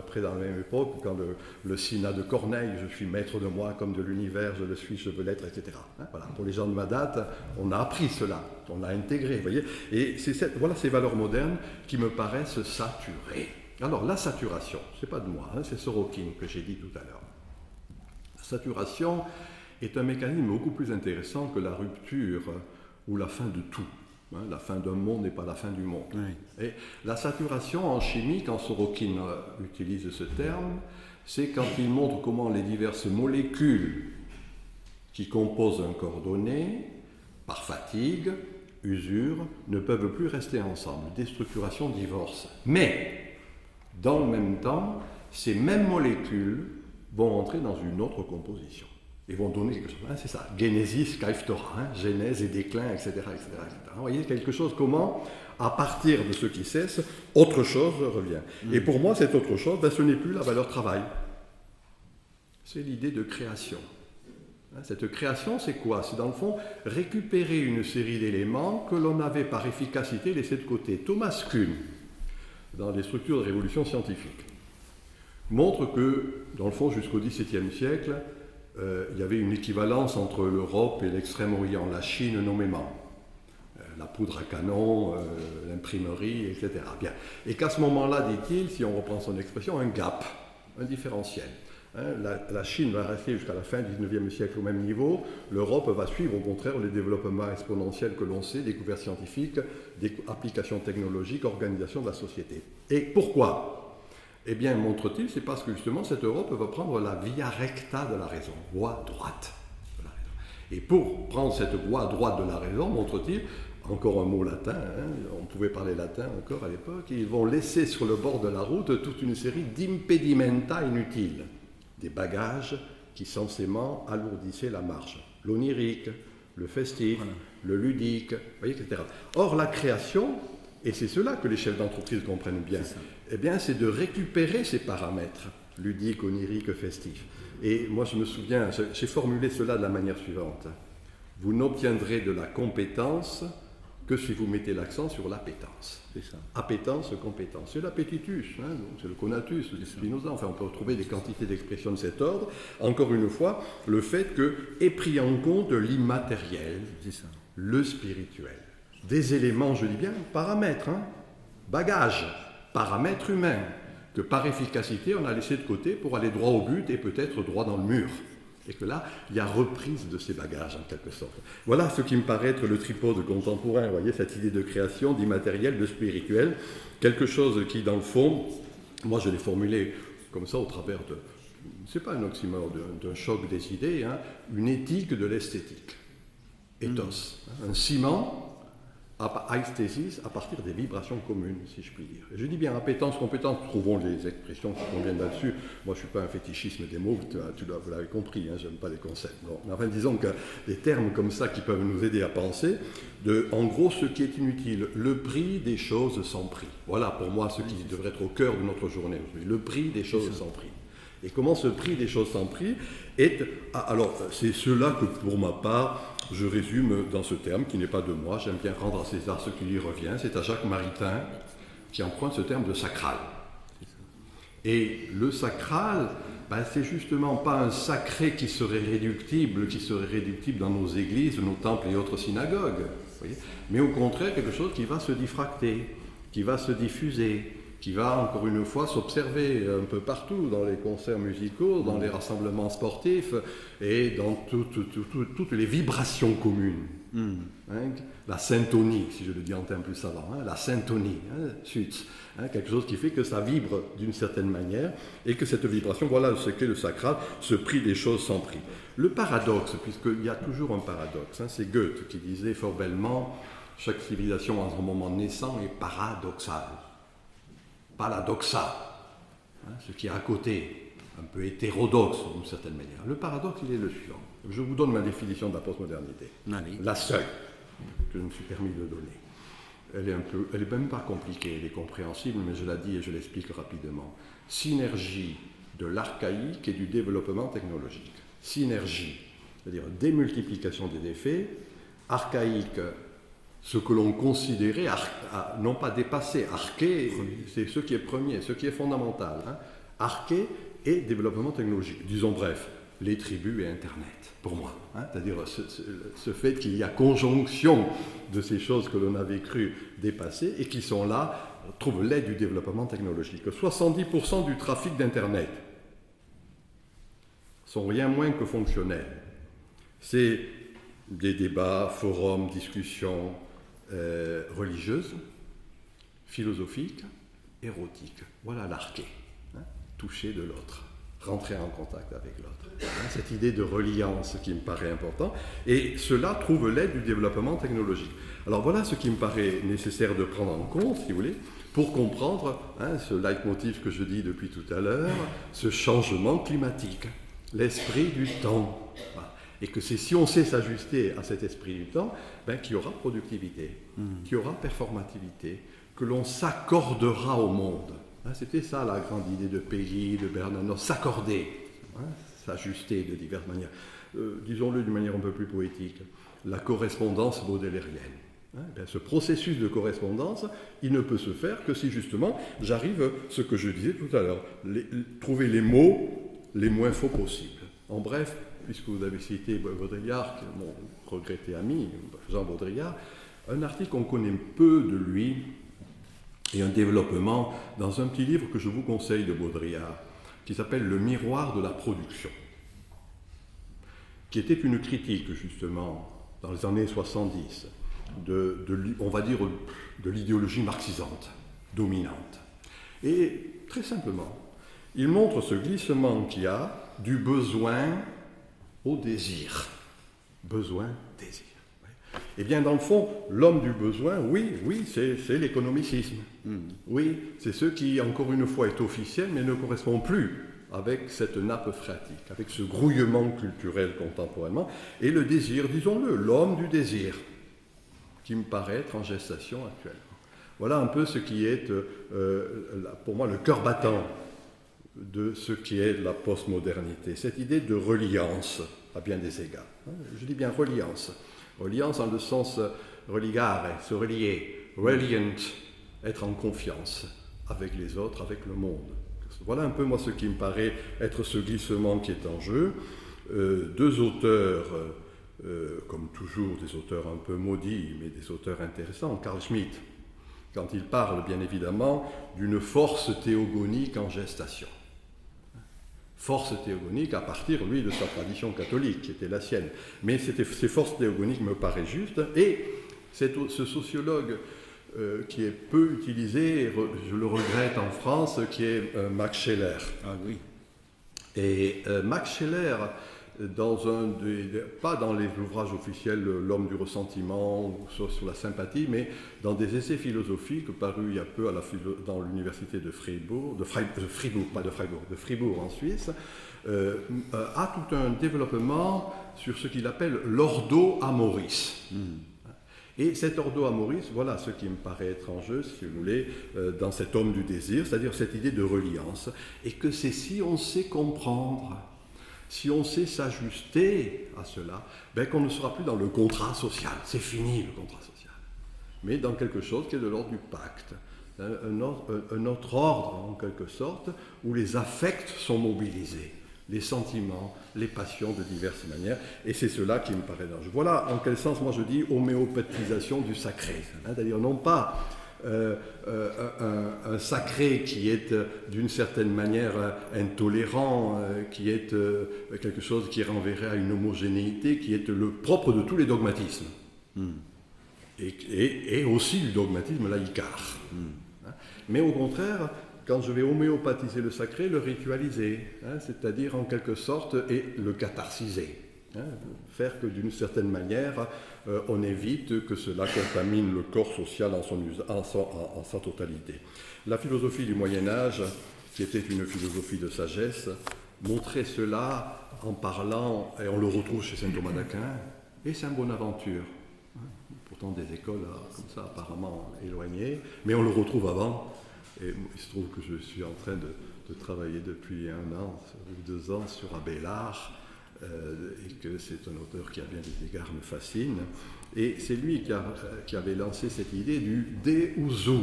près dans la même époque, quand le Cinna de Corneille, je suis maître de moi comme de l'univers, je le suis, je veux l'être, etc. Voilà. Pour les gens de ma date, on a appris cela, on a intégré, vous voyez. Et voilà ces valeurs modernes qui me paraissent saturées. Alors, la saturation, ce n'est pas de moi, c'est Sorokin que j'ai dit tout à l'heure. La saturation est un mécanisme beaucoup plus intéressant que la rupture ou la fin de tout. La fin d'un monde n'est pas la fin du monde. Oui. Et la saturation en chimie, quand Sorokin utilise ce terme, c'est quand il montre comment les diverses molécules qui composent un corps donné, par fatigue, usure, ne peuvent plus rester ensemble. Déstructuration, divorce. Mais dans le même temps, ces mêmes molécules vont entrer dans une autre composition et vont donner quelque chose. C'est ça, Genesis, Kaiftora, genèse et déclin, etc., etc., etc. Vous voyez quelque chose, comment, à partir de ce qui cesse, autre chose revient. Et pour moi, cette autre chose, ce n'est plus la valeur travail. C'est l'idée de création. Cette création, c'est quoi ? C'est dans le fond récupérer une série d'éléments que l'on avait par efficacité laissés de côté. Thomas Kuhn, dans les structures de révolution scientifique, montre que, dans le fond, jusqu'au XVIIe siècle, il y avait une équivalence entre l'Europe et l'Extrême-Orient, la Chine nommément. La poudre à canon, l'imprimerie, etc. Bien. Et qu'à ce moment-là, dit-il, si on reprend son expression, un gap. un différentiel. La Chine va rester jusqu'à la fin du 19e siècle au même niveau. L'Europe va suivre au contraire les développements exponentiels que l'on sait, découvertes scientifiques, applications technologiques, organisation de la société. Et pourquoi? Eh bien, montre-t-il, c'est parce que justement cette Europe va prendre la via recta de la raison, voie droite de la raison. Et pour prendre cette voie droite de la raison, montre-t-il, encore un mot latin, on pouvait parler latin encore à l'époque, ils vont laisser sur le bord de la route toute une série d'impedimenta inutiles, des bagages qui censément alourdissaient la marche. L'onirique, le festif, le ludique, voyez, etc. Or, la création, et c'est cela que les chefs d'entreprise comprennent bien, eh bien, c'est de récupérer ces paramètres, ludique, onirique, festif. Et moi, je me souviens, j'ai formulé cela de la manière suivante. Vous n'obtiendrez de la compétence que si vous mettez l'accent sur l'appétence. C'est ça. Appétence, compétence. C'est l'appétitus, c'est le conatus, le Spinoza. Enfin, on peut retrouver des quantités d'expressions de cet ordre. Encore une fois, le fait que est pris en compte l'immatériel, le spirituel. Des éléments, je dis bien, paramètres, bagages, paramètres humains, que par efficacité, on a laissé de côté pour aller droit au but et peut-être droit dans le mur. Et que là, il y a reprise de ces bagages, en quelque sorte. Voilà ce qui me paraît être le tripode contemporain, vous voyez, cette idée de création, d'immatériel, de spirituel, quelque chose qui, dans le fond, moi je l'ai formulé comme ça au travers de, c'est pas un oxymore, d'un choc des idées, une éthique de l'esthétique. Ethos, un ciment, aesthesis, à partir des vibrations communes, si je puis dire. Et je dis bien appétence, compétence, trouvons les expressions qui conviennent là-dessus. Moi, je ne suis pas un fétichisme des mots, vous l'avez compris, je n'aime pas les concepts. Bon. Enfin, disons que des termes comme ça qui peuvent nous aider à penser, en gros, ce qui est inutile, le prix des choses sans prix. Voilà pour moi ce qui devrait être au cœur de notre journée aujourd'hui, le prix des choses sans prix. Et comment ce prix des choses sans prix est... Alors, c'est cela que, pour ma part, je résume dans ce terme qui n'est pas de moi. J'aime bien rendre à César ce qui lui revient. C'est à Jacques Maritain qui emprunte ce terme de sacral. Et le sacral, c'est justement pas un sacré qui serait réductible dans nos églises, nos temples et autres synagogues, vous voyez, mais au contraire quelque chose qui va se diffracter, qui va se diffuser, qui va encore une fois s'observer un peu partout, dans les concerts musicaux, dans les rassemblements sportifs et dans toutes les vibrations communes. La syntonie, si je le dis en termes plus savants, la syntonie, quelque chose qui fait que ça vibre d'une certaine manière et que cette vibration, voilà ce qu'est le sacral, ce prix des choses sans prix. Le paradoxe, puisqu'il y a toujours un paradoxe, c'est Goethe qui disait fort bellement « Chaque civilisation à son moment naissant est paradoxale ». Pas la doxa, ce qui est à côté, un peu hétérodoxe d'une certaine manière. Le paradoxe, il est le suivant. Je vous donne ma définition de la postmodernité. Allez. La seule que je me suis permis de donner. Elle est même pas compliquée, elle est compréhensible, mais je la dis et je l'explique rapidement. Synergie de l'archaïque et du développement technologique. Synergie, c'est-à-dire démultiplication des effets, archaïque, ce que l'on considérait, non pas dépassé, arché, c'est ce qui est premier, ce qui est fondamental. Arché et développement technologique. Disons bref, les tribus et Internet, pour moi. C'est-à-dire ce fait qu'il y a conjonction de ces choses que l'on avait cru dépasser et qui sont là, trouvent l'aide du développement technologique. 70% du trafic d'Internet sont rien moins que fonctionnels. C'est des débats, forums, discussions, religieuse, philosophique, érotique. Voilà l'arché, toucher de l'autre, rentrer en contact avec l'autre. Cette idée de reliance qui me paraît important, et cela trouve l'aide du développement technologique. Alors voilà ce qui me paraît nécessaire de prendre en compte, si vous voulez, pour comprendre ce leitmotiv que je dis depuis tout à l'heure, ce changement climatique, l'esprit du temps. Voilà. Et que c'est si on sait s'ajuster à cet esprit du temps, qu'il y aura productivité, qu'il y aura performativité, que l'on s'accordera au monde. C'était ça la grande idée de Péguy, de Bernanos, s'accorder, s'ajuster de diverses manières. Disons-le d'une manière un peu plus poétique, la correspondance baudelairienne. Ce processus de correspondance, il ne peut se faire que si justement j'arrive, ce que je disais tout à l'heure, trouver les mots les moins faux possibles. En bref, puisque vous avez cité Baudrillard, mon regretté ami, Jean Baudrillard, un article qu'on connaît peu de lui et un développement dans un petit livre que je vous conseille de Baudrillard, qui s'appelle « Le miroir de la production », qui était une critique justement dans les années 70 on va dire de l'idéologie marxisante dominante. Et très simplement, il montre ce glissement qu'il y a du besoin au désir. Besoin, désir. Eh bien, dans le fond, l'homme du besoin, oui, c'est l'économicisme. Oui, c'est ce qui, encore une fois, est officiel, mais ne correspond plus avec cette nappe phréatique, avec ce grouillement culturel contemporainement. Et le désir, disons-le, l'homme du désir, qui me paraît être en gestation actuellement. Voilà un peu ce qui est, pour moi, le cœur battant de ce qui est la postmodernité, cette idée de reliance à bien des égards. Je dis bien reliance. Reliance en le sens religare, se relier, reliant, être en confiance avec les autres, avec le monde. Voilà un peu moi ce qui me paraît être ce glissement qui est en jeu. Deux auteurs, comme toujours des auteurs un peu maudits, mais des auteurs intéressants, Carl Schmitt, quand il parle bien évidemment d'une force théogonique en gestation. Force théogonique à partir, lui, de sa tradition catholique, qui était la sienne. Mais ces forces théogoniques me paraissent justes. Et ce sociologue qui est peu utilisé, je le regrette en France, qui est Max Scheler. Ah oui. Et Max Scheler, pas dans les ouvrages officiels L'homme du ressentiment ou sur la sympathie, mais dans des essais philosophiques parus il y a peu dans l'université de Fribourg en Suisse, a tout un développement sur ce qu'il appelle l'ordo amoris. Et cet ordo amoris, voilà ce qui me paraît étrange, si vous voulez, dans cet homme du désir, c'est-à-dire cette idée de reliance, et que c'est si on sait comprendre, si on sait s'ajuster à cela, qu'on ne sera plus dans le contrat social. C'est fini le contrat social. Mais dans quelque chose qui est de l'ordre du pacte. Un autre ordre, en quelque sorte, où les affects sont mobilisés. Les sentiments, les passions de diverses manières. Et c'est cela qui me paraît dangereux. Voilà en quel sens, moi je dis, homéopathisation du sacré. C'est-à-dire non pas un sacré qui est d'une certaine manière intolérant, qui est quelque chose qui renverrait à une homogénéité, qui est le propre de tous les dogmatismes. Et aussi du dogmatisme laïcard. Mais au contraire, quand je vais homéopathiser le sacré, le ritualiser, c'est-à-dire en quelque sorte, et le catharsiser. Faire que d'une certaine manière, on évite que cela contamine le corps social en sa totalité. La philosophie du Moyen-Âge, qui était une philosophie de sagesse, montrait cela en parlant, et on le retrouve chez saint Thomas d'Aquin, et saint Bonaventure. Pourtant des écoles comme ça apparemment éloignées, mais on le retrouve avant. Et il se trouve que je suis en train de travailler depuis 1 an ou 2 ans sur Abélard, et que c'est un auteur qui, à bien des égards, me fascine. Et c'est lui qui avait lancé cette idée du de usu,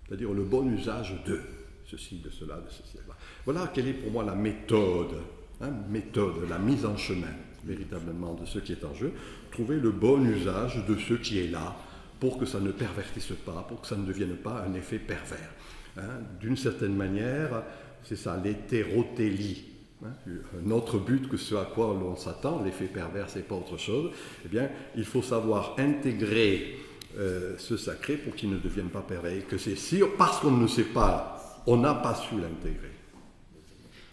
c'est-à-dire le bon usage de ceci, de cela, de ceci. Voilà quelle est pour moi la méthode, la mise en chemin, véritablement, de ce qui est en jeu. Trouver le bon usage de ce qui est là, pour que ça ne pervertisse pas, pour que ça ne devienne pas un effet pervers. D'une certaine manière, c'est ça, l'hétérotélie. Un autre but que ce à quoi l'on s'attend, l'effet pervers, c'est pas autre chose. Eh bien, il faut savoir intégrer ce sacré pour qu'il ne devienne pas pervers. Et que c'est parce qu'on ne sait pas, on n'a pas su l'intégrer.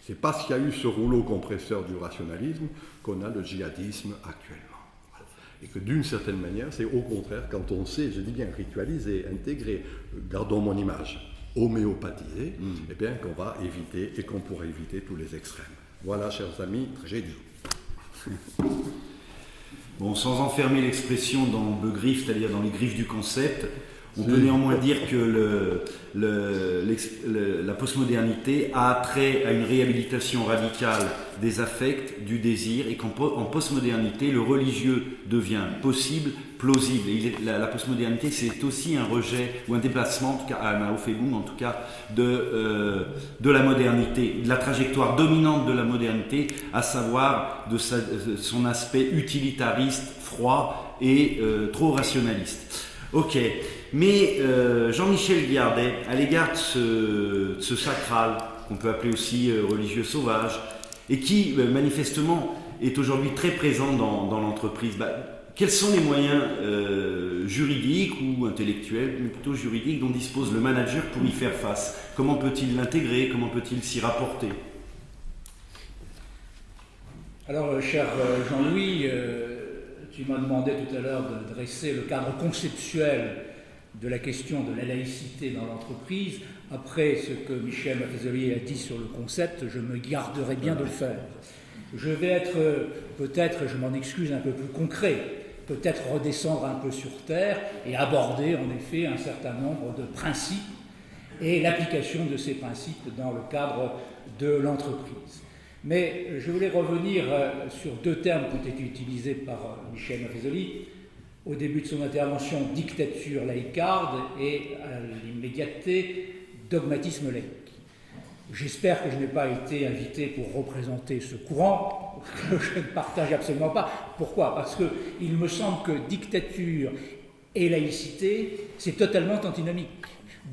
C'est parce qu'il y a eu ce rouleau compresseur du rationalisme qu'on a le djihadisme actuellement. Et que d'une certaine manière, c'est au contraire, quand on sait, je dis bien ritualiser, intégrer, gardons mon image, homéopathiser, eh bien qu'on va éviter et qu'on pourra éviter tous les extrêmes. Voilà, chers amis, j'ai dit. Bon, sans enfermer l'expression dans le griffe, c'est-à-dire dans les griffes du concept, on peut néanmoins dire que la postmodernité a trait à une réhabilitation radicale des affects, du désir, et qu'en postmodernité, le religieux devient possible, plausible. Et la postmodernité, c'est aussi un rejet ou un déplacement, en tout cas à Mao Fegung, en tout cas, de la modernité, de la trajectoire dominante de la modernité, à savoir de son aspect utilitariste, froid et trop rationaliste. Ok, mais Jean-Michel Guiardet, à l'égard de ce sacral qu'on peut appeler aussi religieux sauvage, et qui manifestement est aujourd'hui très présent dans l'entreprise. Quels sont les moyens juridiques ou intellectuels, mais plutôt juridiques, dont dispose le manager pour y faire face? Comment peut-il l'intégrer? Comment peut-il s'y rapporter? Alors, cher Jean-Louis, tu m'as demandé tout à l'heure de dresser le cadre conceptuel de la question de la laïcité dans l'entreprise. Après ce que Michel Maffezoli a dit sur le concept, je me garderai bien de le faire. Je vais être, peut-être, je m'en excuse, un peu plus concret, peut-être redescendre un peu sur terre et aborder en effet un certain nombre de principes et l'application de ces principes dans le cadre de l'entreprise. Mais je voulais revenir sur deux termes qui ont été utilisés par Michel Maffezoli au début de son intervention: dictature laïcarde et à l'immédiateté dogmatisme laïque. J'espère que je n'ai pas été invité pour représenter ce courant, que je ne partage absolument pas. Pourquoi? Parce qu'il me semble que dictature et laïcité, c'est totalement antinomique.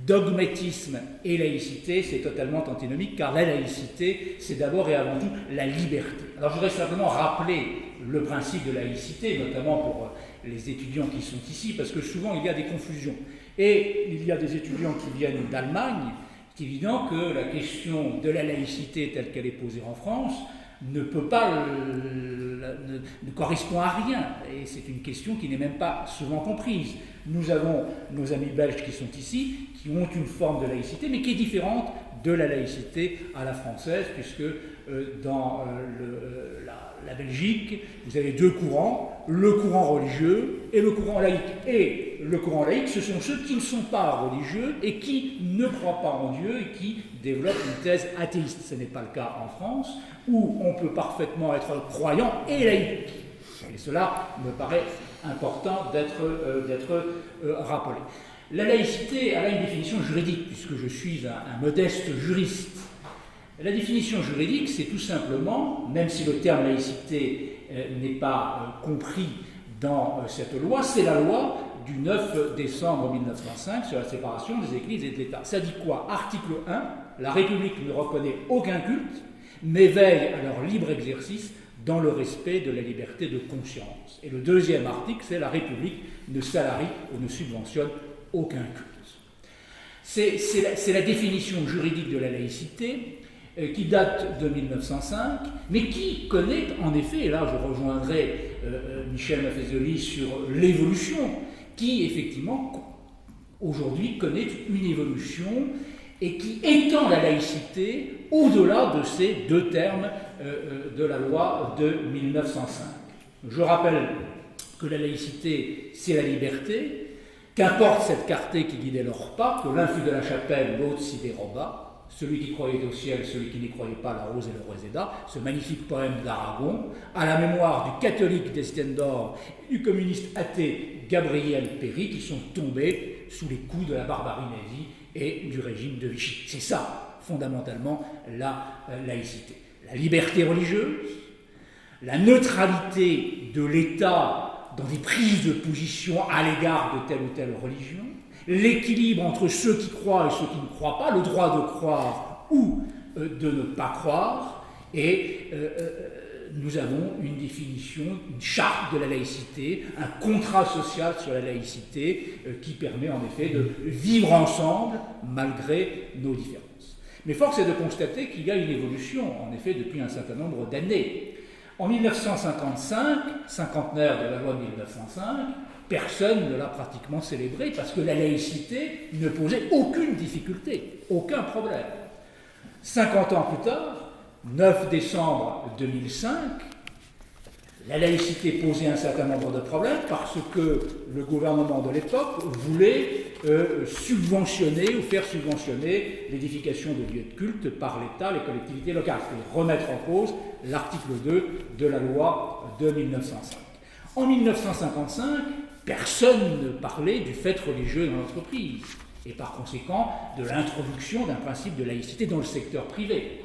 Dogmatisme et laïcité, c'est totalement antinomique, car la laïcité, c'est d'abord et avant tout la liberté. Alors je voudrais simplement rappeler le principe de laïcité, notamment pour les étudiants qui sont ici, parce que souvent il y a des confusions. Et il y a des étudiants qui viennent d'Allemagne. C'est évident que la question de la laïcité telle qu'elle est posée en France ne peut pas, ne correspond à rien, et c'est une question qui n'est même pas souvent comprise. Nous avons nos amis belges qui sont ici, qui ont une forme de laïcité, mais qui est différente de la laïcité à la française, puisque dans la Belgique, vous avez deux courants, le courant religieux et le courant laïque. Et le courant laïque, ce sont ceux qui ne sont pas religieux et qui ne croient pas en Dieu et qui développent une thèse athéiste. Ce n'est pas le cas en France, où on peut parfaitement être croyant et laïque. Et cela me paraît important d'être rappelé. La laïcité a une définition juridique, puisque je suis un modeste juriste. La définition juridique, c'est tout simplement, même si le terme laïcité n'est pas compris dans cette loi, c'est la loi du 9 décembre 1905 sur la séparation des églises et de l'État. Ça dit quoi? Article 1, la République ne reconnaît aucun culte, mais veille à leur libre exercice dans le respect de la liberté de conscience. Et le deuxième article, c'est la République ne salarie ou ne subventionne aucun culte. C'est la définition juridique de la laïcité qui date de 1905, mais qui connaît en effet, et là je rejoindrai Michel Maffezoli sur l'évolution, qui effectivement aujourd'hui connaît une évolution et qui étend la laïcité au-delà de ces deux termes de la loi de 1905. Je rappelle que la laïcité, c'est la liberté, qu'importe cette clarté qui guidait leurs pas, que l'un fut de la chapelle, l'autre s'y déroba, celui qui croyait au ciel, celui qui n'y croyait pas, la rose et le Réséda, ce magnifique poème d'Aragon, à la mémoire du catholique d'Estendorf et du communiste athée Gabriel Péry, qui sont tombés sous les coups de la barbarie nazie et du régime de Vichy. C'est ça, fondamentalement, la laïcité. La liberté religieuse, la neutralité de l'État dans des prises de position à l'égard de telle ou telle religion, l'équilibre entre ceux qui croient et ceux qui ne croient pas, le droit de croire ou de ne pas croire, et nous avons une définition, une charte de la laïcité, un contrat social sur la laïcité qui permet en effet de vivre ensemble malgré nos différences. Mais force est de constater qu'il y a une évolution, en effet, depuis un certain nombre d'années. En 1955, cinquantenaire de la loi de 1905, personne ne l'a pratiquement célébré parce que la laïcité ne posait aucune difficulté, aucun problème. 50 ans plus tard, 9 décembre 2005, la laïcité posait un certain nombre de problèmes parce que le gouvernement de l'époque voulait subventionner ou faire subventionner l'édification de lieux de culte par l'État, les collectivités locales, et remettre en cause l'article 2 de la loi de 1905. En 1955, personne ne parlait du fait religieux dans l'entreprise et par conséquent de l'introduction d'un principe de laïcité dans le secteur privé.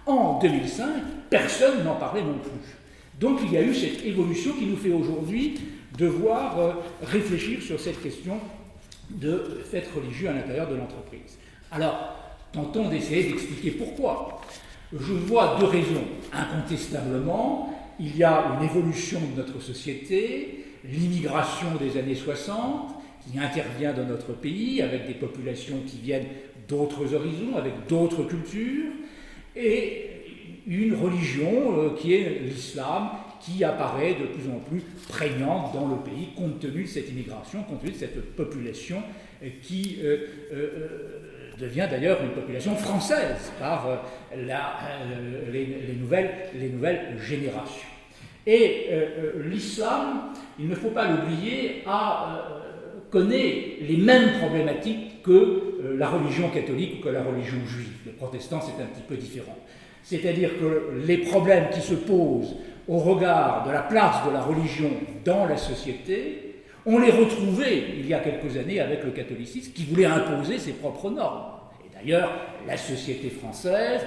En 2005, personne n'en parlait non plus. Donc il y a eu cette évolution qui nous fait aujourd'hui devoir réfléchir sur cette question de fait religieux à l'intérieur de l'entreprise. Alors, Tentons d'essayer d'expliquer pourquoi. Je vois deux raisons. Incontestablement, il y a une évolution de notre société, l'immigration des années 60, qui intervient dans notre pays, avec des populations qui viennent d'autres horizons, avec d'autres cultures, et une religion qui est l'islam, qui apparaît de plus en plus prégnante dans le pays, compte tenu de cette immigration, compte tenu de cette population qui devient d'ailleurs une population française par les nouvelles générations. Et l'islam, il ne faut pas l'oublier, connaît les mêmes problématiques que la religion catholique ou que la religion juive. Les protestants, c'est un petit peu différent. C'est-à-dire que les problèmes qui se posent au regard de la place de la religion dans la société, on les retrouvait il y a quelques années avec le catholicisme qui voulait imposer ses propres normes. Et d'ailleurs, la société française,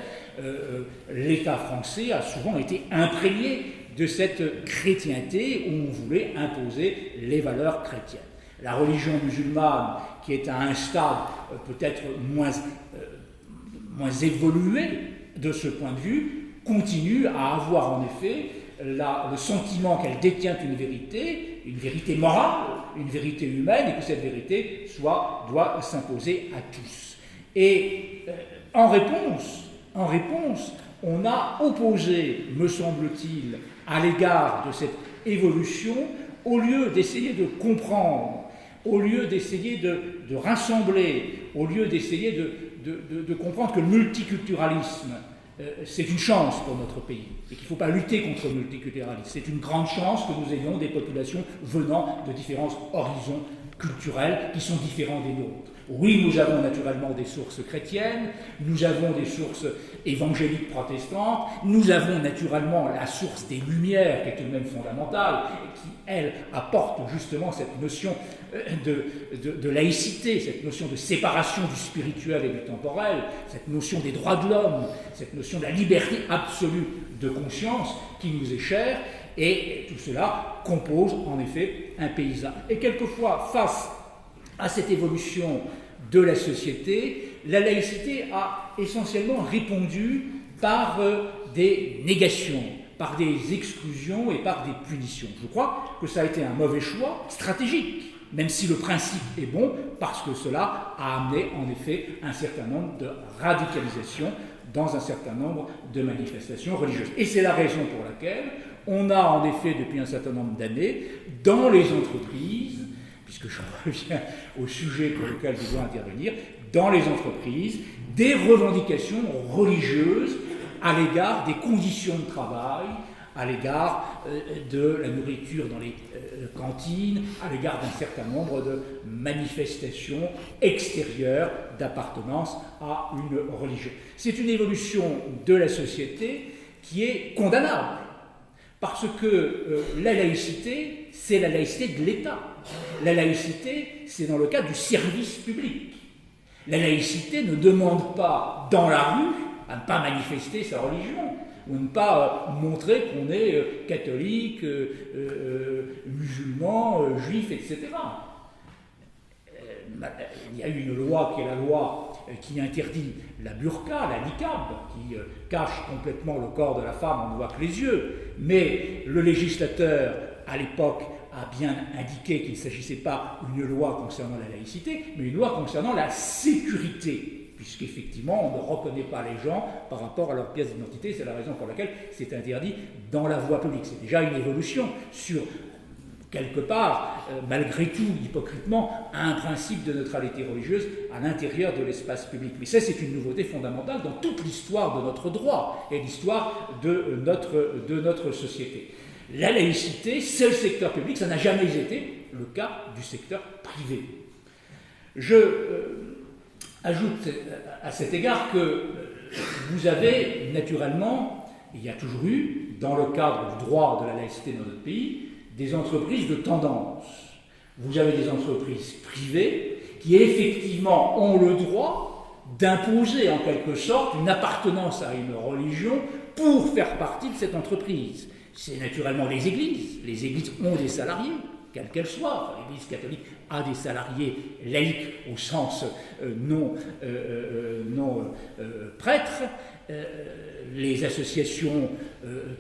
l'État français a souvent été imprégné de cette chrétienté où on voulait imposer les valeurs chrétiennes. La religion musulmane, qui est à un stade peut-être moins évolué de ce point de vue, continue à avoir en effet le sentiment qu'elle détient une vérité morale, une vérité humaine, et que cette vérité doit s'imposer à tous. Et en réponse, on a opposé, me semble-t-il, à l'égard de cette évolution, au lieu d'essayer de comprendre, au lieu d'essayer de rassembler, au lieu d'essayer de comprendre que le multiculturalisme, c'est une chance pour notre pays et qu'il ne faut pas lutter contre le multiculturalisme. C'est une grande chance que nous ayons des populations venant de différents horizons culturels qui sont différents des nôtres. Oui, nous avons naturellement des sources chrétiennes, nous avons des sources évangéliques protestantes, nous avons naturellement la source des Lumières qui est tout de même fondamentale et qui, elle, apporte justement cette notion de laïcité, cette notion de séparation du spirituel et du temporel, cette notion des droits de l'homme, cette notion de la liberté absolue de conscience qui nous est chère, et tout cela compose en effet un paysage. Et quelquefois, face à cette évolution de la société, la laïcité a essentiellement répondu par des négations, par des exclusions et par des punitions. Je crois que ça a été un mauvais choix stratégique, même si le principe est bon, parce que cela a amené en effet un certain nombre de radicalisations dans un certain nombre de manifestations religieuses. Et c'est la raison pour laquelle on a en effet, depuis un certain nombre d'années, dans les entreprises, puisque je reviens au sujet pour lequel je dois intervenir, dans les entreprises, des revendications religieuses à l'égard des conditions de travail, à l'égard de la nourriture dans les cantines, à l'égard d'un certain nombre de manifestations extérieures d'appartenance à une religion. C'est une évolution de la société qui est condamnable, parce que la laïcité, c'est la laïcité de l'État. La laïcité, c'est dans le cadre du service public. La laïcité ne demande pas, dans la rue, à ne pas manifester sa religion, ou ne pas montrer qu'on est catholique, musulman, juif, etc. Il y a une loi qui est la loi qui interdit la burqa, la niqab, qui cache complètement le corps de la femme, on ne voit que les yeux. Mais le législateur, à l'époque, a bien indiqué qu'il ne s'agissait pas d'une loi concernant la laïcité, mais une loi concernant la sécurité, puisqu'effectivement, on ne reconnaît pas les gens par rapport à leur pièce d'identité. C'est la raison pour laquelle c'est interdit dans la voie publique. C'est déjà une évolution sur, quelque part, malgré tout, hypocritement, un principe de neutralité religieuse à l'intérieur de l'espace public. Mais ça, c'est une nouveauté fondamentale dans toute l'histoire de notre droit et l'histoire de notre société. La laïcité, c'est le secteur public, ça n'a jamais été le cas du secteur privé. Je ajoute à cet égard que vous avez naturellement, il y a toujours eu, dans le cadre du droit de la laïcité dans notre pays, des entreprises de tendance. Vous avez des entreprises privées qui effectivement ont le droit d'imposer en quelque sorte une appartenance à une religion pour faire partie de cette entreprise. C'est naturellement les églises. Les églises ont des salariés. quelle qu'elle soit. Enfin, l'Église catholique a des salariés laïcs au sens non prêtres. Les associations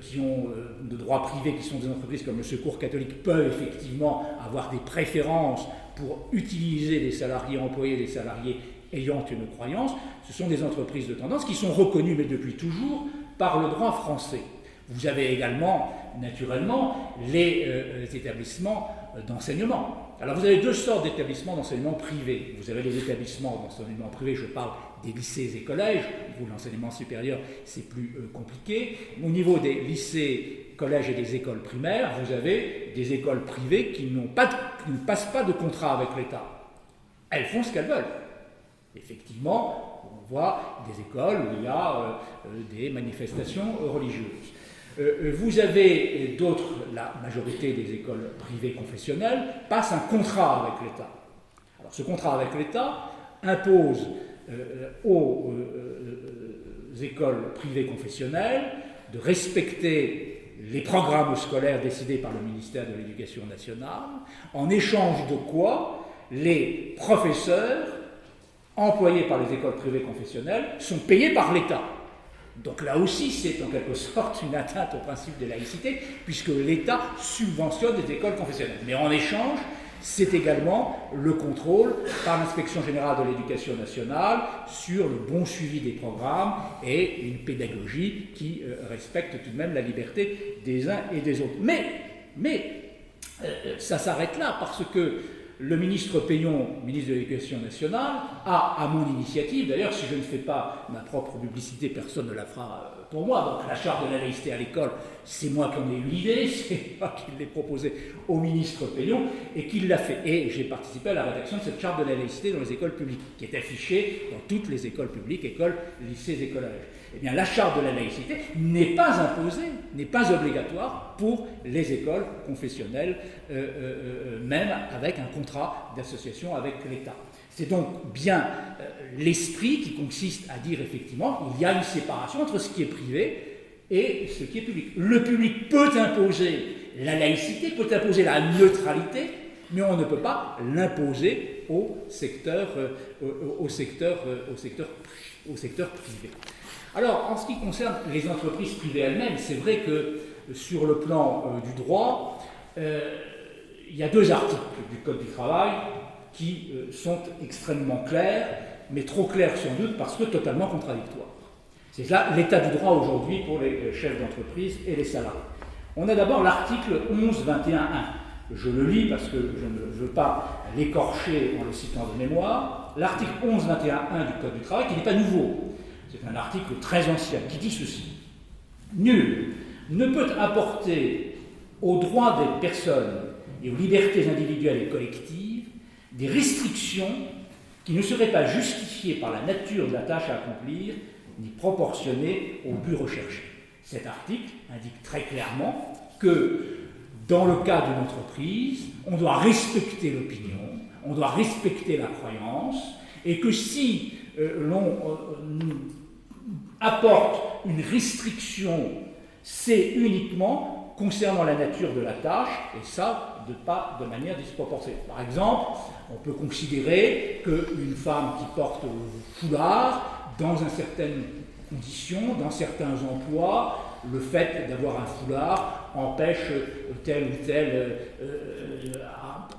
qui ont de droit privé, qui sont des entreprises comme le Secours catholique, peuvent effectivement avoir des préférences pour utiliser des salariés employés, des salariés ayant une croyance. Ce sont des entreprises de tendance qui sont reconnues, mais depuis toujours, par le droit français. Vous avez également, naturellement, les établissements d'enseignement. Alors vous avez deux sortes d'établissements d'enseignement privé. Vous avez les établissements d'enseignement privé, je parle des lycées et collèges. Au niveau de l'enseignement supérieur, c'est plus compliqué. Au niveau des lycées, collèges et des écoles primaires, vous avez des écoles privées qui ne passent pas de contrat avec l'État. Elles font ce qu'elles veulent. Effectivement, on voit des écoles où il y a des manifestations religieuses. Vous avez d'autres, la majorité des écoles privées confessionnelles passent un contrat avec l'État. Alors ce contrat avec l'État impose aux écoles privées confessionnelles de respecter les programmes scolaires décidés par le ministère de l'Éducation nationale, en échange de quoi les professeurs employés par les écoles privées confessionnelles sont payés par l'État. Donc là aussi, c'est en quelque sorte une atteinte au principe de laïcité, puisque l'État subventionne des écoles confessionnelles. Mais en échange, c'est également le contrôle par l'Inspection générale de l'éducation nationale sur le bon suivi des programmes et une pédagogie qui respecte tout de même la liberté des uns et des autres. Mais ça s'arrête là, parce que le ministre Peillon, ministre de l'Éducation nationale, a, à mon initiative, d'ailleurs si je ne fais pas ma propre publicité, personne ne la fera pour moi, donc la charte de la laïcité à l'école, c'est moi qui en ai eu l'idée, c'est moi qui l'ai proposé au ministre Peillon, et qu'il l'a fait. Et j'ai participé à la rédaction de cette charte de la laïcité dans les écoles publiques, qui est affichée dans toutes les écoles publiques, écoles, lycées et collèges. Eh bien, la charte de la laïcité n'est pas imposée, n'est pas obligatoire pour les écoles confessionnelles, même avec un contrat d'association avec l'État. C'est donc bien l'esprit qui consiste à dire effectivement il y a une séparation entre ce qui est privé et ce qui est public. Le public peut imposer la laïcité, peut imposer la neutralité, mais on ne peut pas l'imposer au secteur privé. Alors, en ce qui concerne les entreprises privées elles-mêmes, c'est vrai que sur le plan du droit, il y a deux articles du Code du travail qui sont extrêmement clairs, mais trop clairs sans doute parce que totalement contradictoires. C'est là l'état du droit aujourd'hui pour les chefs d'entreprise et les salariés. On a d'abord l'article 11.21.1. Je le lis parce que je ne veux pas l'écorcher en le citant de mémoire. L'article 11.21.1 du Code du travail, qui n'est pas nouveau. C'est un article très ancien qui dit ceci. Nul ne peut apporter aux droits des personnes et aux libertés individuelles et collectives des restrictions qui ne seraient pas justifiées par la nature de la tâche à accomplir ni proportionnées au but recherché. Cet article indique très clairement que dans le cas d'une entreprise, on doit respecter l'opinion, on doit respecter la croyance, et que si l'on apporte une restriction, c'est uniquement concernant la nature de la tâche, et ça, pas de manière disproportionnée. Par exemple, on peut considérer qu'une femme qui porte le foulard, dans certaines conditions, dans certains emplois, le fait d'avoir un foulard empêche tel ou tel,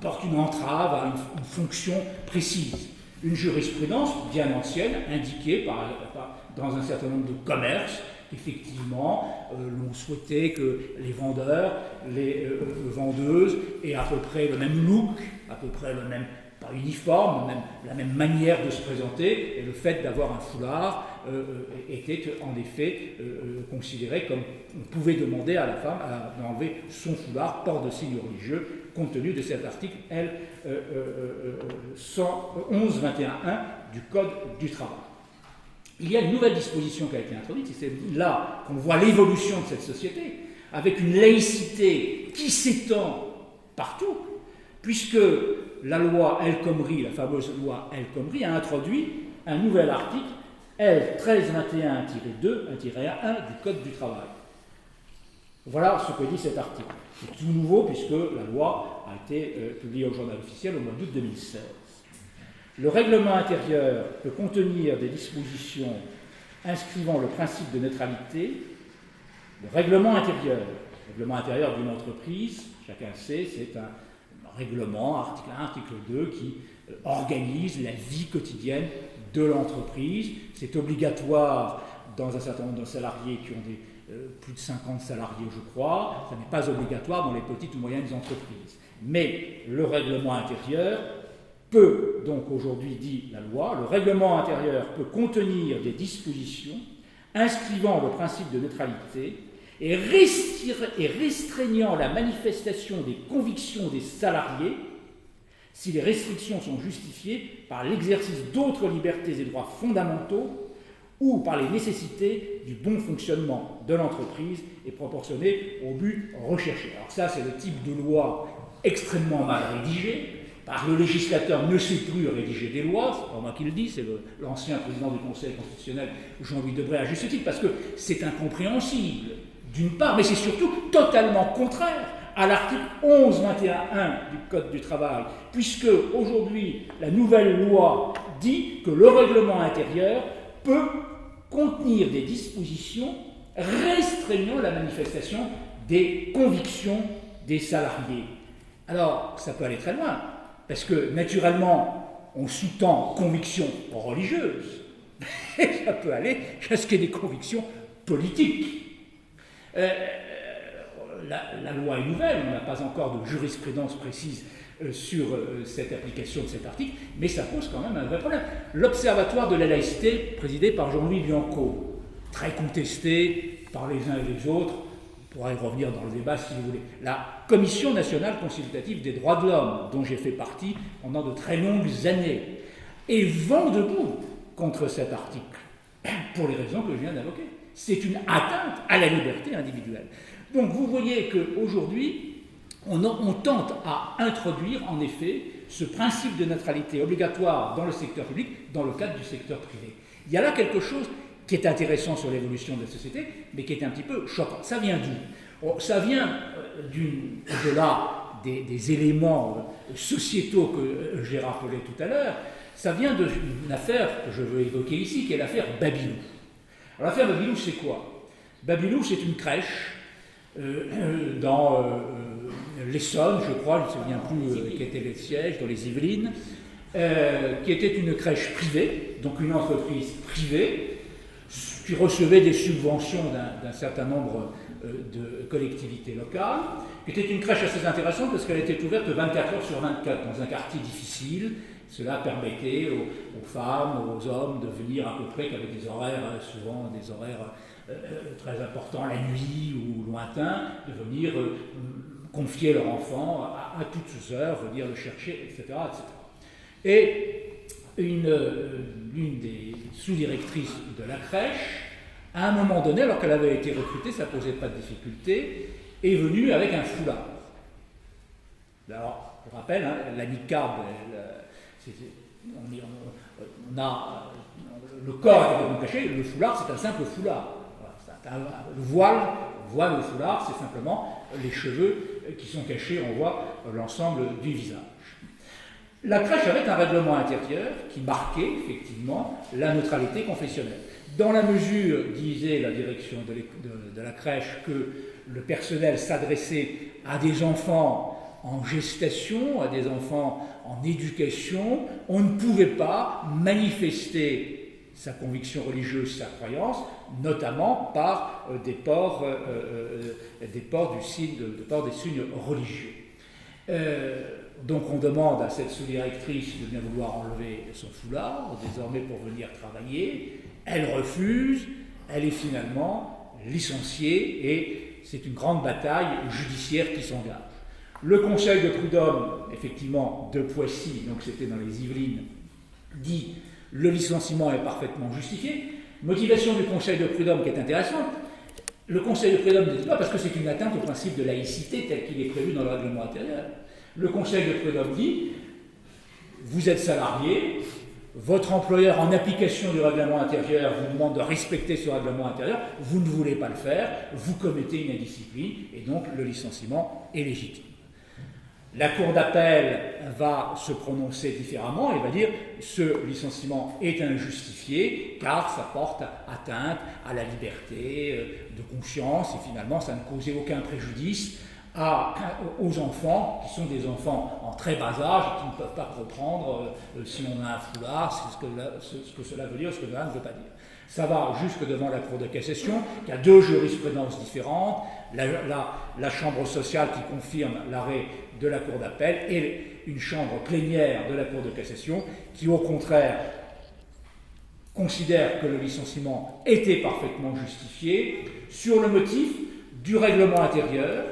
porte une entrave à une fonction précise. Une jurisprudence bien ancienne, indiquée dans un certain nombre de commerces, effectivement, l'on souhaitait que les vendeurs, les vendeuses aient à peu près le même look, à peu près le même, pas uniforme, la même manière de se présenter, et le fait d'avoir un foulard était en effet considéré comme on pouvait demander à la femme d'enlever son foulard, port de signe religieux, compte tenu de cet article L. 11.21.1 du Code du travail. Il y a une nouvelle disposition qui a été introduite, et c'est là qu'on voit l'évolution de cette société, avec une laïcité qui s'étend partout, puisque la loi El Khomri, la fameuse loi El Khomri, a introduit un nouvel article, L. 1321-2-1-1 du Code du travail. Voilà ce que dit cet article. C'est tout nouveau puisque la loi a été publiée au journal officiel au mois d'août 2016. Le règlement intérieur peut contenir des dispositions inscrivant le principe de neutralité. Le règlement intérieur d'une entreprise, chacun sait, c'est un règlement, article 1, article 2, qui organise la vie quotidienne de l'entreprise. C'est obligatoire dans un certain nombre de salariés qui ont plus de 50 salariés, je crois. Ça n'est pas obligatoire dans les petites ou moyennes entreprises. Mais le règlement intérieur peut, donc aujourd'hui dit la loi, le règlement intérieur peut contenir des dispositions inscrivant le principe de neutralité et restreignant la manifestation des convictions des salariés si les restrictions sont justifiées par l'exercice d'autres libertés et droits fondamentaux ou par les nécessités du bon fonctionnement de l'entreprise et proportionnées au but recherché. Alors ça, c'est le type de loi extrêmement mal rédigée, par le législateur ne sait plus rédiger des lois, c'est pas moi qui le dis, c'est l'ancien président du Conseil constitutionnel, Jean-Louis Debré, à juste titre, parce que c'est incompréhensible, d'une part, mais c'est surtout totalement contraire à l'article 11.21.1 du Code du travail, puisque aujourd'hui, la nouvelle loi dit que le règlement intérieur peut contenir des dispositions restreignant la manifestation des convictions des salariés. Alors, ça peut aller très loin, parce que naturellement, on sous-tend convictions religieuses, et ça peut aller jusqu'à des convictions politiques. La loi est nouvelle, on n'a pas encore de jurisprudence précise sur cette application de cet article, mais ça pose quand même un vrai problème. L'Observatoire de la laïcité, présidé par Jean-Louis Bianco, très contesté par les uns et les autres, on pourra y revenir dans le débat si vous voulez. La Commission nationale consultative des droits de l'homme, dont j'ai fait partie pendant de très longues années, est vent debout contre cet article, pour les raisons que je viens d'évoquer. C'est une atteinte à la liberté individuelle. Donc vous voyez qu'aujourd'hui, on tente à introduire en effet ce principe de neutralité obligatoire dans le secteur public, dans le cadre du secteur privé. Il y a là quelque chose qui est intéressant sur l'évolution de la société, mais qui est un petit peu choquant. Ça vient d'où ? Ça vient au-delà des éléments sociétaux que j'ai rappelés tout à l'heure, ça vient d'une affaire que je veux évoquer ici, qui est l'affaire Babilou. Alors l'affaire Babilou, c'est quoi ? Babilou, c'est une crèche dans l'Essonne, je crois, je ne me souviens plus qui était le siège, dans les Yvelines, qui était une crèche privée, donc une entreprise privée, qui recevait des subventions d'un certain nombre de collectivités locales, qui était une crèche assez intéressante parce qu'elle était ouverte 24 heures sur 24 dans un quartier difficile. Cela permettait aux femmes, aux hommes de venir à peu près qu'avec des horaires, souvent des horaires très importants la nuit ou lointains, de venir confier leur enfant à toutes heures, venir le chercher, etc. etc. Et l'une des sous-directrices de la crèche, à un moment donné, alors qu'elle avait été recrutée, ça ne posait pas de difficulté, est venue avec un foulard. Alors, je rappelle, hein, la niqab, on a le corps est complètement caché, le foulard, c'est un simple foulard. Voilà, le voile ou foulard, c'est simplement les cheveux qui sont cachés, on voit l'ensemble du visage. La crèche avait un règlement intérieur qui marquait effectivement la neutralité confessionnelle. Dans la mesure, disait la direction de la crèche, que le personnel s'adressait à des enfants en gestation, à des enfants en éducation, on ne pouvait pas manifester sa conviction religieuse, sa croyance, notamment par des ports des signes religieux. Donc on demande à cette sous-directrice de bien vouloir enlever son foulard, désormais pour venir travailler. Elle refuse, elle est finalement licenciée et c'est une grande bataille judiciaire qui s'engage. Le conseil de prud'homme, effectivement, de Poissy, donc c'était dans les Yvelines, dit le licenciement est parfaitement justifié. Motivation du conseil de prud'homme qui est intéressante. Le conseil de prud'homme ne dit pas parce que c'est une atteinte au principe de laïcité tel qu'il est prévu dans le règlement intérieur. Le conseil de prud'homme dit vous êtes salarié, votre employeur, en application du règlement intérieur, vous demande de respecter ce règlement intérieur, vous ne voulez pas le faire, vous commettez une indiscipline, et donc le licenciement est légitime. La Cour d'appel va se prononcer différemment et va dire ce licenciement est injustifié car ça porte atteinte à la liberté de conscience et finalement ça ne causait aucun préjudice aux enfants, qui sont des enfants en très bas âge et qui ne peuvent pas comprendre si on a un foulard, ce que cela veut dire, ce que cela ne veut pas dire. Ça va jusque devant la Cour de cassation, qui a deux jurisprudences différentes, la chambre sociale qui confirme l'arrêt de la Cour d'appel et une chambre plénière de la Cour de cassation qui, au contraire, considère que le licenciement était parfaitement justifié sur le motif du règlement intérieur,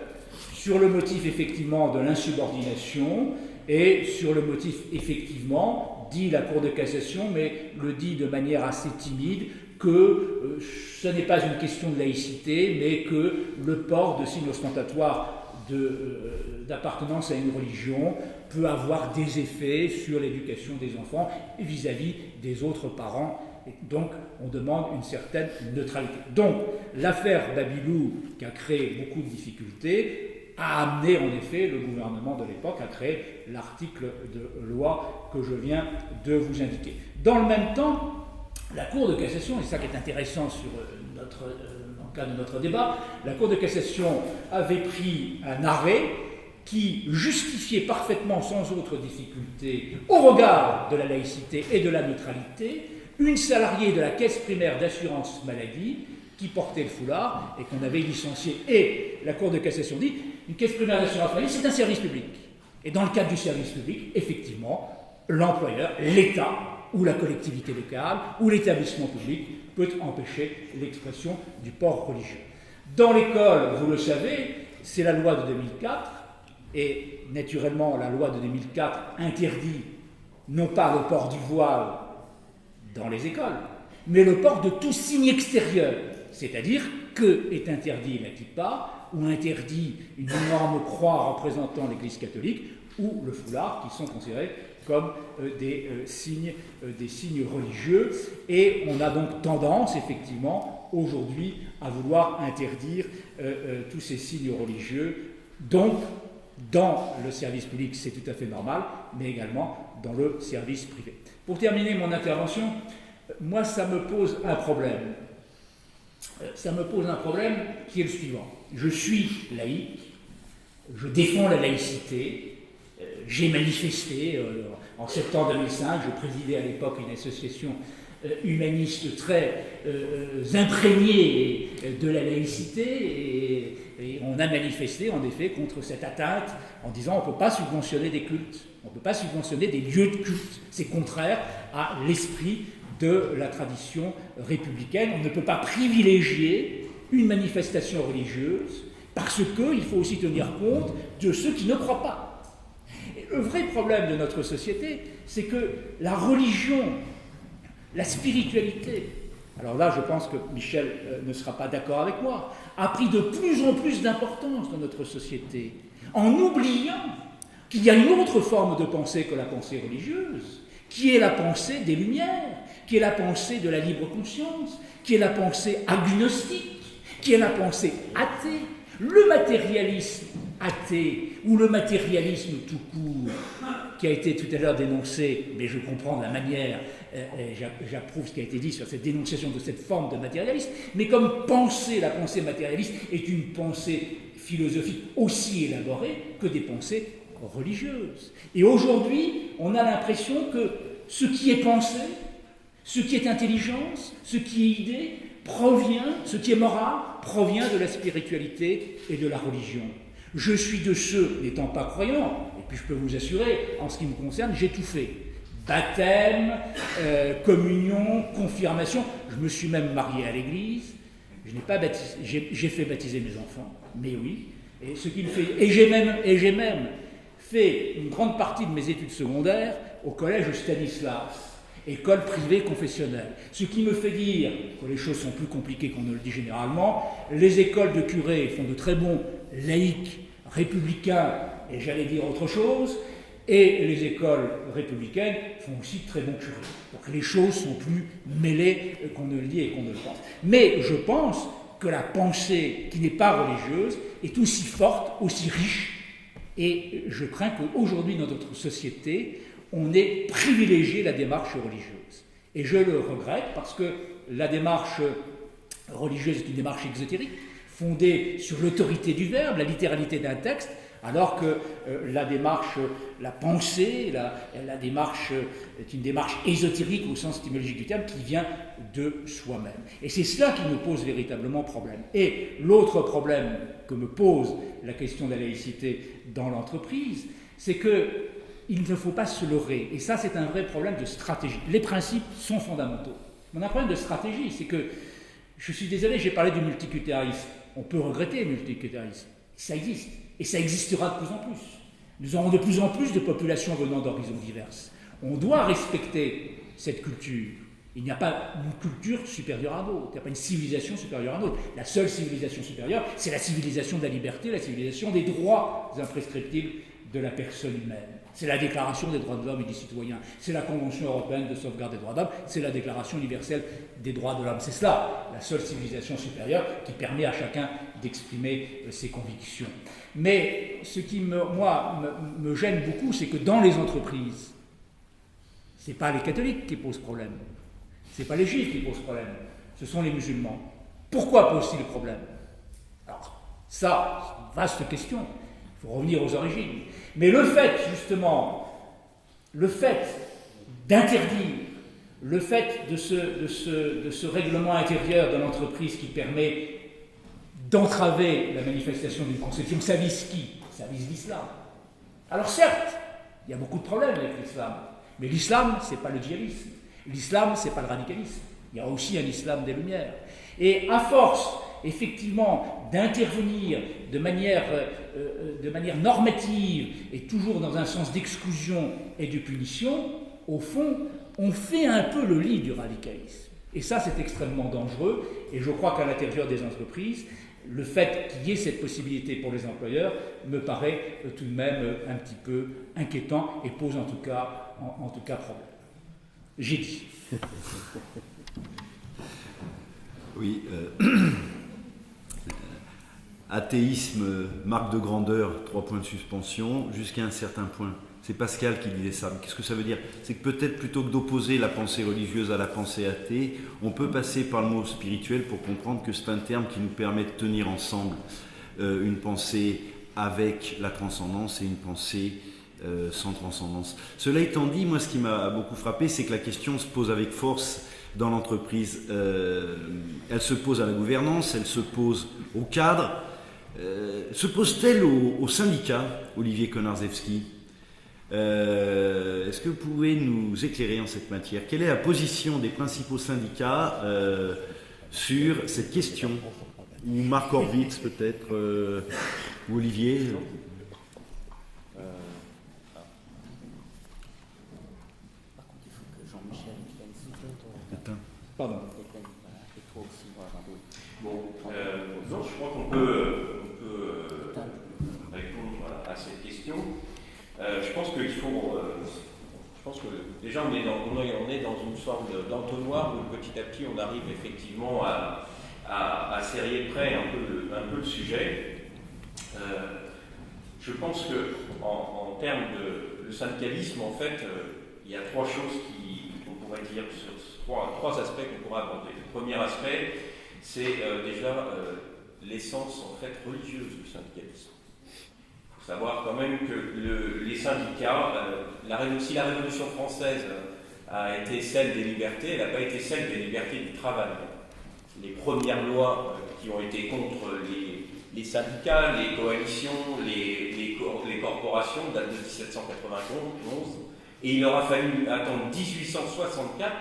sur le motif effectivement de l'insubordination et sur le motif effectivement, dit la Cour de cassation, mais le dit de manière assez timide, que ce n'est pas une question de laïcité, mais que le port de signes ostentatoires d'appartenance à une religion peut avoir des effets sur l'éducation des enfants vis-à-vis des autres parents. Et donc, on demande une certaine neutralité. Donc, l'affaire Babylou, qui a créé beaucoup de difficultés, a amené en effet le gouvernement de l'époque à créer l'article de loi que je viens de vous indiquer. Dans le même temps, la Cour de cassation, et c'est ça qui est intéressant dans le cadre de notre débat, la Cour de cassation avait pris un arrêt qui justifiait parfaitement, sans autre difficulté, au regard de la laïcité et de la neutralité, une salariée de la caisse primaire d'assurance maladie qui portait le foulard et qu'on avait licencié. Et la Cour de cassation dit, une caisse primaire d'assurance maladie, c'est un service public. Et dans le cadre du service public, effectivement, l'employeur, l'État, ou la collectivité locale, ou l'établissement public peut empêcher l'expression du port religieux. Dans l'école, vous le savez, c'est la loi de 2004, et naturellement la loi de 2004 interdit non pas le port du voile dans les écoles, mais le port de tout signe extérieur, c'est-à-dire que est interdit la kippa, ou interdit une énorme croix représentant l'Église catholique, ou le foulard, qui sont considérés comme des signes religieux. Et on a donc tendance, effectivement, aujourd'hui, à vouloir interdire tous ces signes religieux. Donc, dans le service public, c'est tout à fait normal, mais également dans le service privé. Pour terminer mon intervention, moi, ça me pose un problème. Ça me pose un problème qui est le suivant. Je suis laïque, je défends la laïcité, j'ai manifesté en septembre 2005, je présidais à l'époque une association humaniste très imprégnée de la laïcité et on a manifesté en effet contre cette atteinte en disant on ne peut pas subventionner des cultes, on ne peut pas subventionner des lieux de culte, c'est contraire à l'esprit de la tradition républicaine, on ne peut pas privilégier une manifestation religieuse parce qu'il faut aussi tenir compte de ceux qui ne croient pas. Le vrai problème de notre société, c'est que la religion, la spiritualité, alors là je pense que Michel ne sera pas d'accord avec moi, a pris de plus en plus d'importance dans notre société, en oubliant qu'il y a une autre forme de pensée que la pensée religieuse, qui est la pensée des Lumières, qui est la pensée de la libre conscience, qui est la pensée agnostique, qui est la pensée athée. Le matérialisme athée ou le matérialisme tout court, qui a été tout à l'heure dénoncé, mais je comprends de la manière, j'approuve ce qui a été dit sur cette dénonciation de cette forme de matérialisme, mais comme pensée, la pensée matérialiste est une pensée philosophique aussi élaborée que des pensées religieuses. Et aujourd'hui, on a l'impression que ce qui est pensée, ce qui est intelligence, ce qui est idée, ce qui est moral, provient de la spiritualité et de la religion. Je suis de ceux n'étant pas croyants, et puis je peux vous assurer, en ce qui me concerne, j'ai tout fait. Baptême, communion, confirmation, je me suis même marié à l'église, je n'ai pas baptisé, j'ai fait baptiser mes enfants, mais oui, et ce qui me fait, et j'ai même fait une grande partie de mes études secondaires au collège Stanislas, école privée confessionnelle. Ce qui me fait dire que les choses sont plus compliquées qu'on ne le dit généralement. Les écoles de curés font de très bons laïcs, républicains, et j'allais dire autre chose. Et les écoles républicaines font aussi de très bons curés. Donc les choses sont plus mêlées qu'on ne le dit et qu'on ne le pense. Mais je pense que la pensée qui n'est pas religieuse est aussi forte, aussi riche, et je crains qu'aujourd'hui dans notre société, on ait privilégié la démarche religieuse. Et je le regrette parce que la démarche religieuse est une démarche exotérique, fondée sur l'autorité du verbe, la littéralité d'un texte, alors que la démarche, la pensée, la démarche est une démarche ésotérique au sens étymologique du terme qui vient de soi-même. Et c'est cela qui nous pose véritablement problème. Et l'autre problème que me pose la question de la laïcité dans l'entreprise, c'est qu'il ne faut pas se leurrer. Et ça, c'est un vrai problème de stratégie. Les principes sont fondamentaux. Mais on a un problème de stratégie, c'est que, je suis désolé, j'ai parlé du multiculturalisme. On peut regretter le multiculturalisme. Ça existe. Et ça existera de plus en plus. Nous aurons de plus en plus de populations venant d'horizons diverses. On doit respecter cette culture. Il n'y a pas une culture supérieure à d'autres. Il n'y a pas une civilisation supérieure à d'autres. La seule civilisation supérieure, c'est la civilisation de la liberté, la civilisation des droits imprescriptibles de la personne humaine. C'est la Déclaration des droits de l'homme et du citoyen. C'est la Convention européenne de sauvegarde des droits de l'homme. C'est la Déclaration universelle des droits de l'homme. C'est cela, la seule civilisation supérieure qui permet à chacun d'exprimer ses convictions. Mais ce qui, me gêne beaucoup, c'est que dans les entreprises, ce n'est pas les catholiques qui posent problème. Ce n'est pas les juifs qui posent problème. Ce sont les musulmans. Pourquoi posent-ils le problème? Alors, ça, c'est une vaste question. Il faut revenir aux origines. Mais le fait, justement, le fait d'interdire, le fait de ce règlement intérieur de l'entreprise qui permet d'entraver la manifestation d'une conception, ça vise qui? Ça vise l'islam. Alors certes, il y a beaucoup de problèmes avec l'islam, mais l'islam, ce n'est pas le djihadisme. L'islam, ce n'est pas le radicalisme. Il y a aussi un islam des Lumières. Et à force, effectivement, d'intervenir de manière normative et toujours dans un sens d'exclusion et de punition, au fond, on fait un peu le lit du radicalisme. Et ça, c'est extrêmement dangereux. Et je crois qu'à l'intérieur des entreprises, le fait qu'il y ait cette possibilité pour les employeurs me paraît tout de même un petit peu inquiétant et pose en tout cas problème. J'ai dit. Oui. Athéisme, marque de grandeur, 3 points de suspension, jusqu'à un certain point. C'est Pascal qui disait ça. Qu'est-ce que ça veut dire? C'est que peut-être plutôt que d'opposer la pensée religieuse à la pensée athée, on peut passer par le mot spirituel pour comprendre que c'est un terme qui nous permet de tenir ensemble une pensée avec la transcendance et une pensée sans transcendance. Cela étant dit, moi ce qui m'a beaucoup frappé, c'est que la question se pose avec force dans l'entreprise. Elle se pose à la gouvernance, elle se pose au cadre. Se pose-t-elle aux syndicats, Olivier Konarzewski? Est-ce que vous pouvez nous éclairer en cette matière? Quelle est la position des principaux syndicats sur cette question? Ou Marc Horvitz peut-être, ou Olivier? Pardon. Bon, non, je crois qu'on peut répondre à cette question. Je pense qu'il faut. Je pense que déjà on est dans une forme d'entonnoir où petit à petit on arrive effectivement à serrer près un peu le sujet. Je pense que en termes de syndicalisme, en fait, il y a 3 choses qu'on pourrait dire sur 3 aspects qu'on pourrait aborder. Le premier aspect, c'est déjà l'essence en fait religieuse du syndicalisme. Il faut savoir quand même que les syndicats, si la Révolution française a été celle des libertés, elle n'a pas été celle des libertés du travail. Les premières lois qui ont été contre les syndicats, les coalitions, les corporations datent de 1791, et il leur a fallu attendre 1864,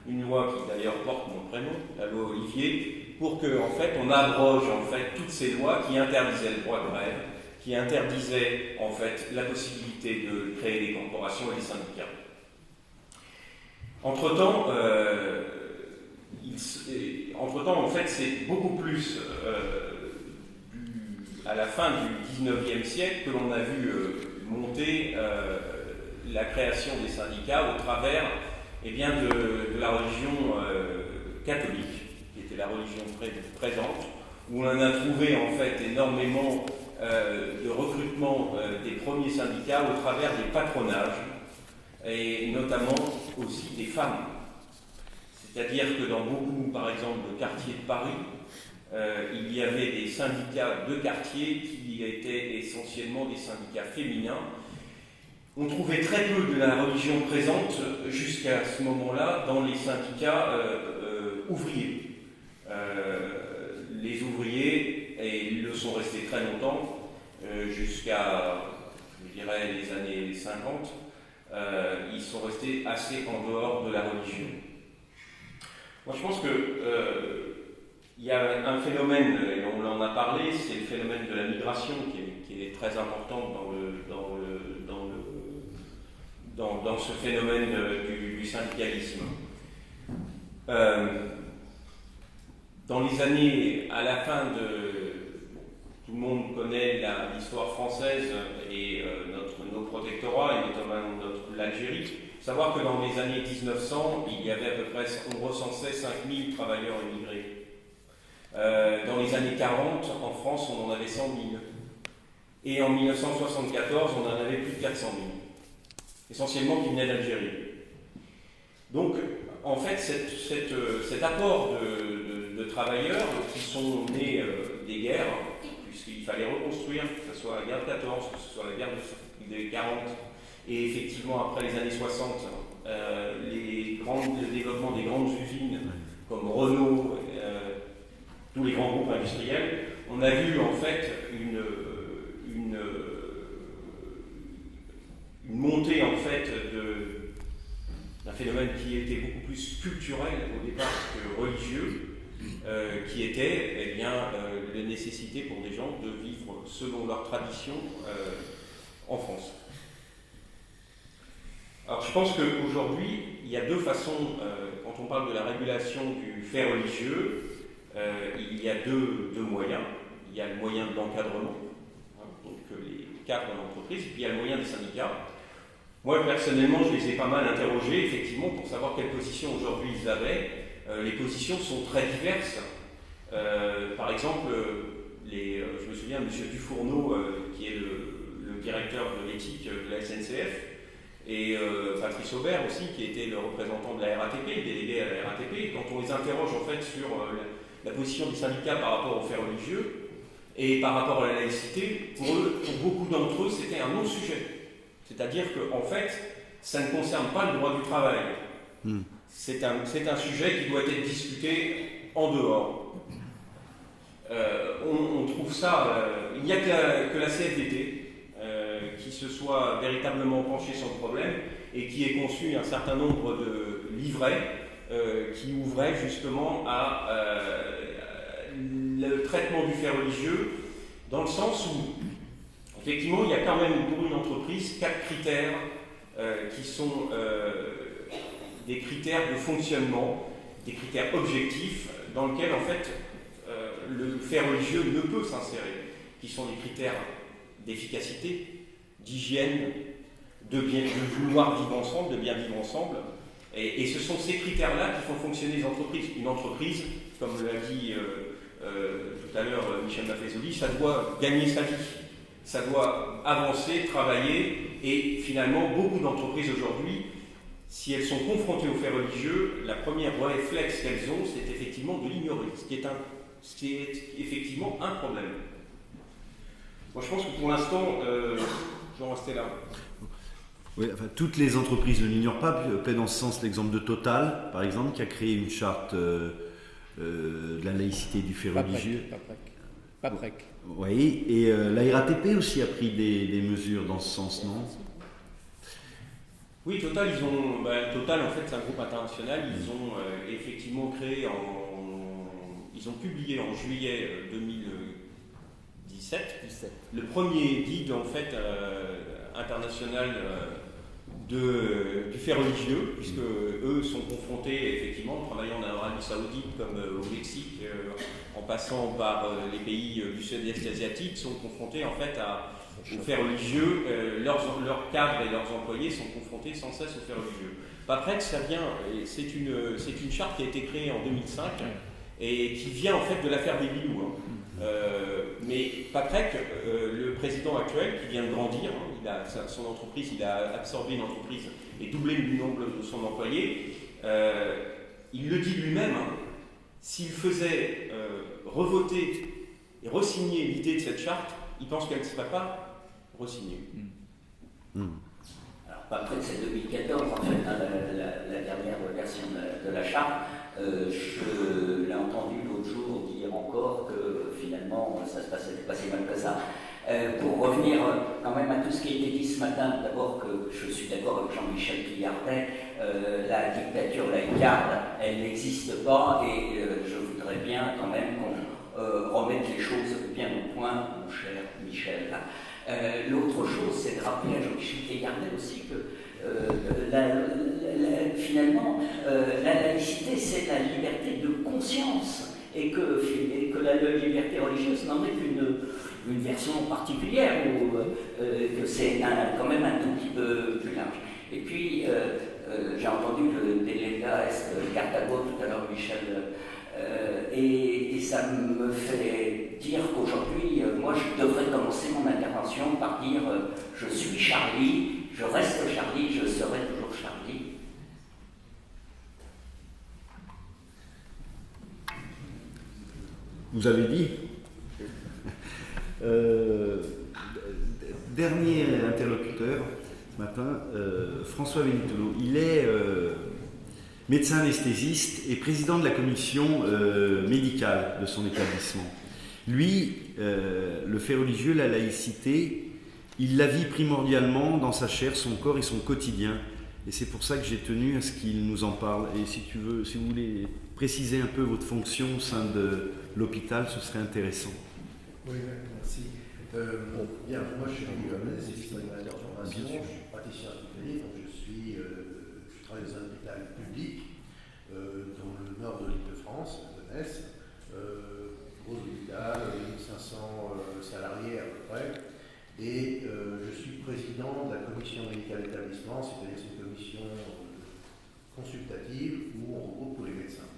une loi qui d'ailleurs porte mon prénom, la loi Olivier, pour que en fait on abroge en fait toutes ces lois qui interdisaient le droit de grève, qui interdisaient en fait la possibilité de créer des corporations et des syndicats. Entre-temps, en fait, c'est beaucoup plus à la fin du XIXe siècle que l'on a vu monter la création des syndicats au travers de la religion catholique, qui était la religion présente, où on a trouvé en fait énormément de recrutement des premiers syndicats au travers des patronages, et notamment aussi des femmes. C'est-à-dire que dans beaucoup, par exemple, de quartiers de Paris, il y avait des syndicats de quartier qui étaient essentiellement des syndicats féminins. On trouvait très peu de la religion présente jusqu'à ce moment-là dans les syndicats ouvriers. Les ouvriers, et ils le sont restés très longtemps, jusqu'à, je dirais, les années 50, ils sont restés assez en dehors de la religion. Moi, je pense que il y a un phénomène, et on en a parlé, c'est le phénomène de la migration qui est très important dans ce phénomène du syndicalisme. Dans les années, à la fin tout le monde connaît l'histoire française et nos protectorats, et notamment l'Algérie. Savoir que dans les années 1900, il y avait à peu près, on recensait 5000 travailleurs immigrés. Dans les années 40, en France, on en avait 100 000. Et en 1974, on en avait plus de 400 000. Essentiellement qui venaient d'Algérie. Donc, en fait, cet apport de travailleurs qui sont nés des guerres, puisqu'il fallait reconstruire, que ce soit la guerre de 14, que ce soit la guerre des 40, et effectivement, après les années 60, le développement des grandes usines comme Renault, tous les grands groupes industriels, on a vu en fait une montée en fait d'un phénomène qui était beaucoup plus culturel au départ que religieux, qui était la nécessité pour des gens de vivre selon leur tradition en France. Alors je pense qu'aujourd'hui, il y a deux façons, quand on parle de la régulation du fait religieux, il y a deux moyens. Il y a le moyen de l'encadrement, donc les cadres de l'entreprise, et puis il y a le moyen des syndicats. Moi, personnellement, je les ai pas mal interrogés, effectivement, pour savoir quelle position aujourd'hui ils avaient. Les positions sont très diverses. Par exemple, je me souviens de M. Dufourneau, qui est le directeur de l'éthique de la SNCF, et Patrice Aubert aussi, qui était le représentant de la RATP, le délégué à la RATP. Quand on les interroge en fait sur la position des syndicats par rapport au fait religieux et par rapport à la laïcité, pour beaucoup d'entre eux, c'était un non-sujet. C'est-à-dire qu'en fait, ça ne concerne pas le droit du travail. C'est un sujet qui doit être discuté en dehors. On trouve ça... il n'y a que la CFDT qui se soit véritablement penchée sur le problème et qui ait conçu un certain nombre de livrets qui ouvraient justement à le traitement du fait religieux, dans le sens où, effectivement, il y a quand même pour une entreprise 4 critères qui sont des critères de fonctionnement, des critères objectifs, dans lesquels, en fait, le fait religieux ne peut s'insérer, qui sont des critères d'efficacité, d'hygiène, de vouloir vivre ensemble, de bien vivre ensemble. Et ce sont ces critères-là qui font fonctionner les entreprises. Une entreprise, comme l'a dit tout à l'heure Michel Maffezoli, ça doit gagner sa vie. Ça doit avancer, travailler, et finalement, beaucoup d'entreprises aujourd'hui, si elles sont confrontées au fait religieux, la première réflexe qu'elles ont, c'est effectivement de l'ignorer, ce qui est effectivement un problème. Moi, je pense que pour l'instant, je vais en rester là. Oui, enfin, toutes les entreprises ne l'ignorent pas. Plaide dans ce sens l'exemple de Total, par exemple, qui a créé une charte de la laïcité du fait religieux. Paprec. Oui, et la RATP aussi a pris des mesures dans ce sens, non? Oui, Total, Total, en fait, c'est un groupe international. Ils ont effectivement créé ils ont publié en juillet 2017 le premier guide, en fait, international du fait religieux, puisque eux sont confrontés, effectivement, travaillant en Arabie Saoudite comme au Mexique, en passant par les pays du sud-est asiatique, sont confrontés en fait à aux faits religieux, leurs cadres et leurs employés sont confrontés sans cesse aux faits religieux. Paprec, ça vient, c'est une charte qui a été créée en 2005 et qui vient en fait de l'affaire des Bilous. Mais Paprec, le président actuel, qui vient de grandir, son entreprise, il a absorbé une entreprise et doublé le nombre de son employé, il le dit lui-même, s'il faisait revoter et re-signer l'idée de cette charte, il pense qu'elle ne serait pas re-signée. Alors, Paprec, c'est 2014, en fait, la dernière version de la charte. Je l'ai entendu l'autre jour dire encore que finalement, ça se passait pas si mal que ça. Pour revenir quand même à tout ce qui a été dit ce matin, d'abord que je suis d'accord avec Jean-Michel Pillardet, la dictature laïcarde, elle n'existe pas et je voudrais bien quand même qu'on remette les choses bien au point, mon cher Michel. L'autre chose, c'est de rappeler à Jean-Michel Pillardet aussi que finalement, la laïcité, c'est la liberté de conscience et que la liberté religieuse n'en est qu'une version particulière ou que c'est quand même un tout petit peu plus large. Et puis, j'ai entendu le délégat Cartago tout à l'heure, Michel, et ça me fait dire qu'aujourd'hui, moi, je devrais commencer mon intervention par dire je suis Charlie, je reste Charlie, je serai toujours Charlie. Vous avez dit dernier interlocuteur ce matin, François Benitolo. Il est médecin anesthésiste et président de la commission médicale de son établissement. Lui, le fait religieux, la laïcité, il la vit primordialement dans sa chair, son corps et son quotidien. Et c'est pour ça que j'ai tenu à ce qu'il nous en parle. Et si vous voulez préciser un peu votre fonction au sein de l'hôpital, ce serait intéressant. Oui, merci. Bien, moi je suis anesthésiste de formation, je suis praticien hospitalier, donc je travaille dans un hôpital public dans le nord de l'Île-de-France, de Metz, gros hôpital, 1500 salariés à peu près, et je suis président de la commission médicale d'établissement, c'est-à-dire c'est une commission consultative où on regroupe tous les médecins.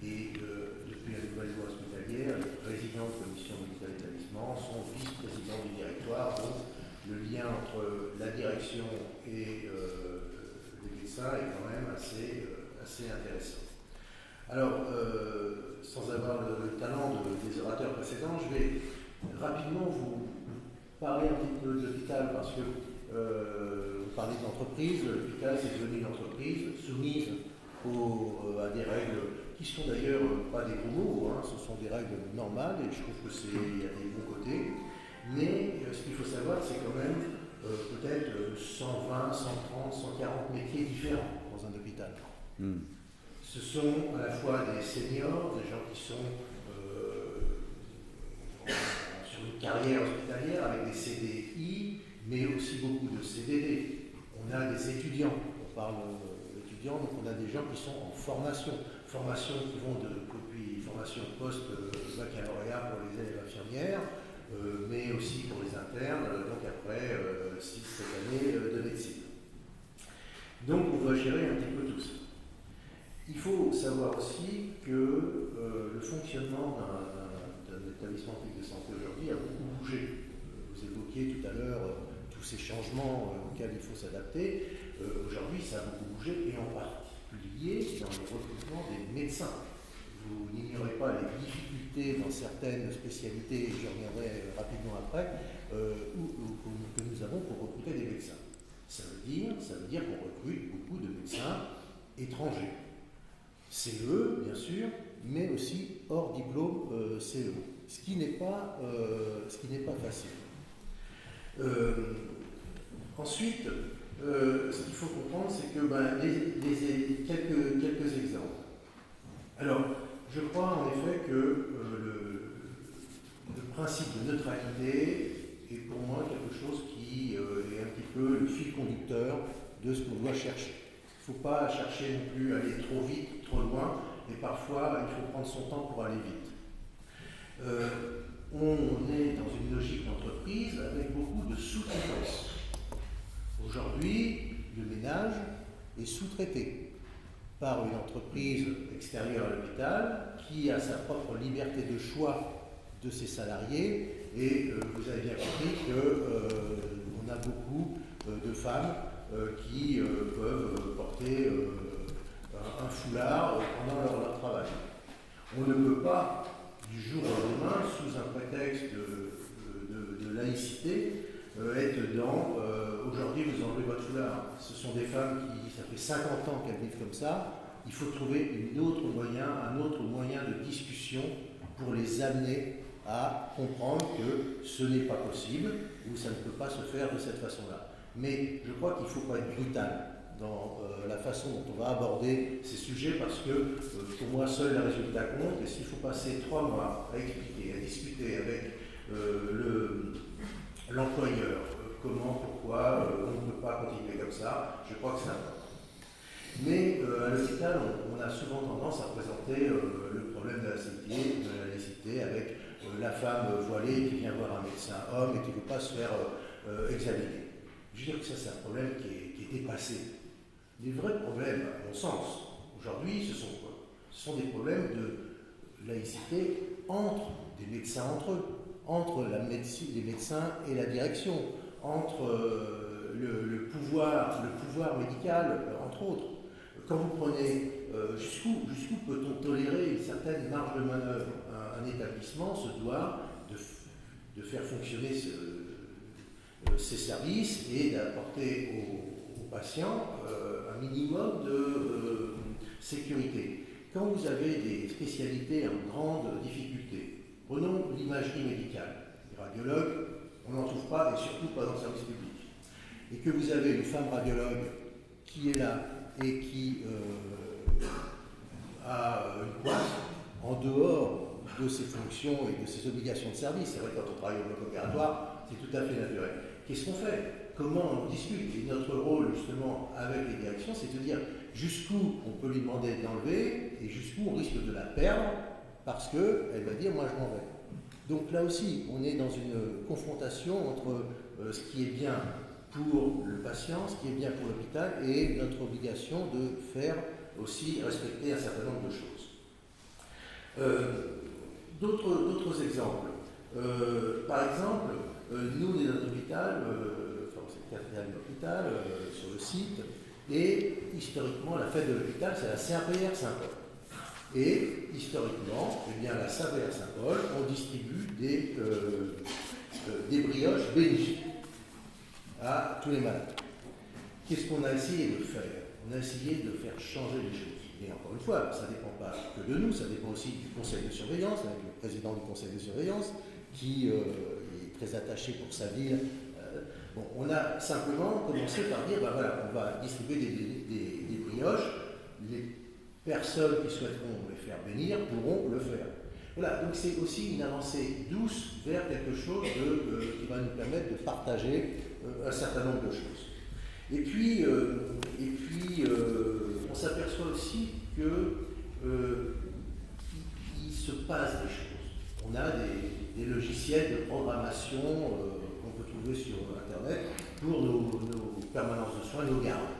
Et depuis la nouvelle loi hospitalière, les présidents de commission médicale d'établissement sont vice-présidents du directoire, donc le lien entre la direction et les médecins est quand même assez intéressant. Alors, sans avoir le talent des orateurs précédents, je vais rapidement vous parler un petit peu de l'hôpital parce que vous parlez d'entreprise, l'hôpital c'est devenu une entreprise soumise à des règles qui sont d'ailleurs pas des gros mots, ce sont des règles normales et je trouve qu'il y a des bons côtés. Mais ce qu'il faut savoir, c'est quand même peut-être 120, 130, 140 métiers différents dans un hôpital. Ce sont à la fois des seniors, des gens qui sont sur une carrière hospitalière avec des CDI, mais aussi beaucoup de CDD. On a des étudiants, on parle d'étudiants, donc on a des gens qui sont en formation qui vont depuis formation post-baccalauréat pour les élèves infirmières, mais aussi pour les internes, donc après 6-7 années de médecine. Donc on doit gérer un petit peu tout ça. Il faut savoir aussi que le fonctionnement d'un établissement public de santé aujourd'hui a beaucoup bougé. Vous évoquiez tout à l'heure tous ces changements auxquels il faut s'adapter. Aujourd'hui, ça a beaucoup bougé et en particulier dans le recrutement des médecins. Vous n'ignorez pas les difficultés dans certaines spécialités, et j'y reviendrai rapidement après, que nous avons pour recruter des médecins. Ça veut dire qu'on recrute beaucoup de médecins étrangers. CE, bien sûr, mais aussi hors diplôme CE, ce qui n'est pas facile. Ensuite, ce qu'il faut comprendre, c'est que quelques exemples. Alors, je crois en effet que le principe de neutralité est pour moi quelque chose qui est un petit peu le fil conducteur de ce qu'on doit chercher. Il ne faut pas chercher non plus à aller trop vite, trop loin, et parfois il faut prendre son temps pour aller vite. On est dans une logique d'entreprise avec beaucoup de sous-traitance. Aujourd'hui, le ménage est sous-traité par une entreprise extérieure à l'hôpital qui a sa propre liberté de choix de ses salariés, et vous avez bien compris qu'on a beaucoup de femmes qui peuvent porter un foulard pendant leur travail. On ne peut pas, du jour au lendemain, sous un prétexte de laïcité, être dans aujourd'hui vous enlevez votre foulard. Ce sont des femmes qui, ça fait 50 ans qu'elles vivent comme ça. Il faut trouver un autre moyen de discussion pour les amener à comprendre que ce n'est pas possible ou ça ne peut pas se faire de cette façon-là. Mais je crois qu'il ne faut pas être brutal dans la façon dont on va aborder ces sujets, parce que pour moi seul le résultat compte, et s'il faut passer 3 mois à expliquer, à discuter avec l'employeur comment, pourquoi on ne peut pas continuer comme ça, je crois que c'est important. Mais à l'hôpital, on a souvent tendance à présenter le problème de la laïcité avec la femme voilée qui vient voir un médecin homme et qui ne veut pas se faire examiner. Je veux dire que ça, c'est un problème qui est dépassé. Les vrais problèmes, à mon sens, aujourd'hui, ce sont quoi? Ce sont des problèmes de laïcité entre des médecins entre eux, entre les médecins et la direction, entre le pouvoir médical, entre autres. Quand vous prenez jusqu'où peut-on tolérer une certaine marge de manœuvre? Un établissement se doit de faire fonctionner ses services et d'apporter aux patients un minimum de sécurité. Quand vous avez des spécialités en grande difficulté, prenons l'imagerie médicale, les radiologues, on n'en trouve pas, et surtout pas dans le service public, et que vous avez une femme radiologue qui est là et qui a une place en dehors de ses fonctions et de ses obligations de service. C'est vrai que quand on travaille au bloc opératoire, c'est tout à fait naturel. Qu'est-ce qu'on fait? Comment on discute? Et notre rôle, justement, avec les directions, c'est de dire jusqu'où on peut lui demander d'enlever et jusqu'où on risque de la perdre parce qu'elle va dire « moi je m'en vais ». Donc là aussi, on est dans une confrontation entre ce qui est bien pour le patient, ce qui est bien pour l'hôpital et notre obligation de faire aussi respecter un certain nombre de choses. D'autres exemples. Par exemple, nous, on est dans un hôpital, c'est le quatrième hôpital sur le site, et historiquement, la fête de l'hôpital, c'est la Saint-Pierre Saint-Paul. Et historiquement, eh bien, la Saint-Pierre Saint-Paul, on distribue des brioches bénies à tous les malades. Qu'est-ce qu'on a essayé de faire? On a essayé de faire changer les choses. Et encore une fois, ça ne dépend pas que de nous, ça dépend aussi du conseil de surveillance, avec le président du conseil de surveillance, qui est très attaché pour sa ville. Bon, on a simplement commencé par dire, ben voilà, on va distribuer des brioches, les personnes qui souhaiteront les faire bénir pourront le faire. Voilà, donc c'est aussi une avancée douce vers quelque chose qui va nous permettre de partager un certain nombre de choses. Et puis on s'aperçoit aussi qu'il se passe des choses. On a des logiciels de programmation qu'on peut trouver sur Internet pour nos permanences de soins, nos gardes.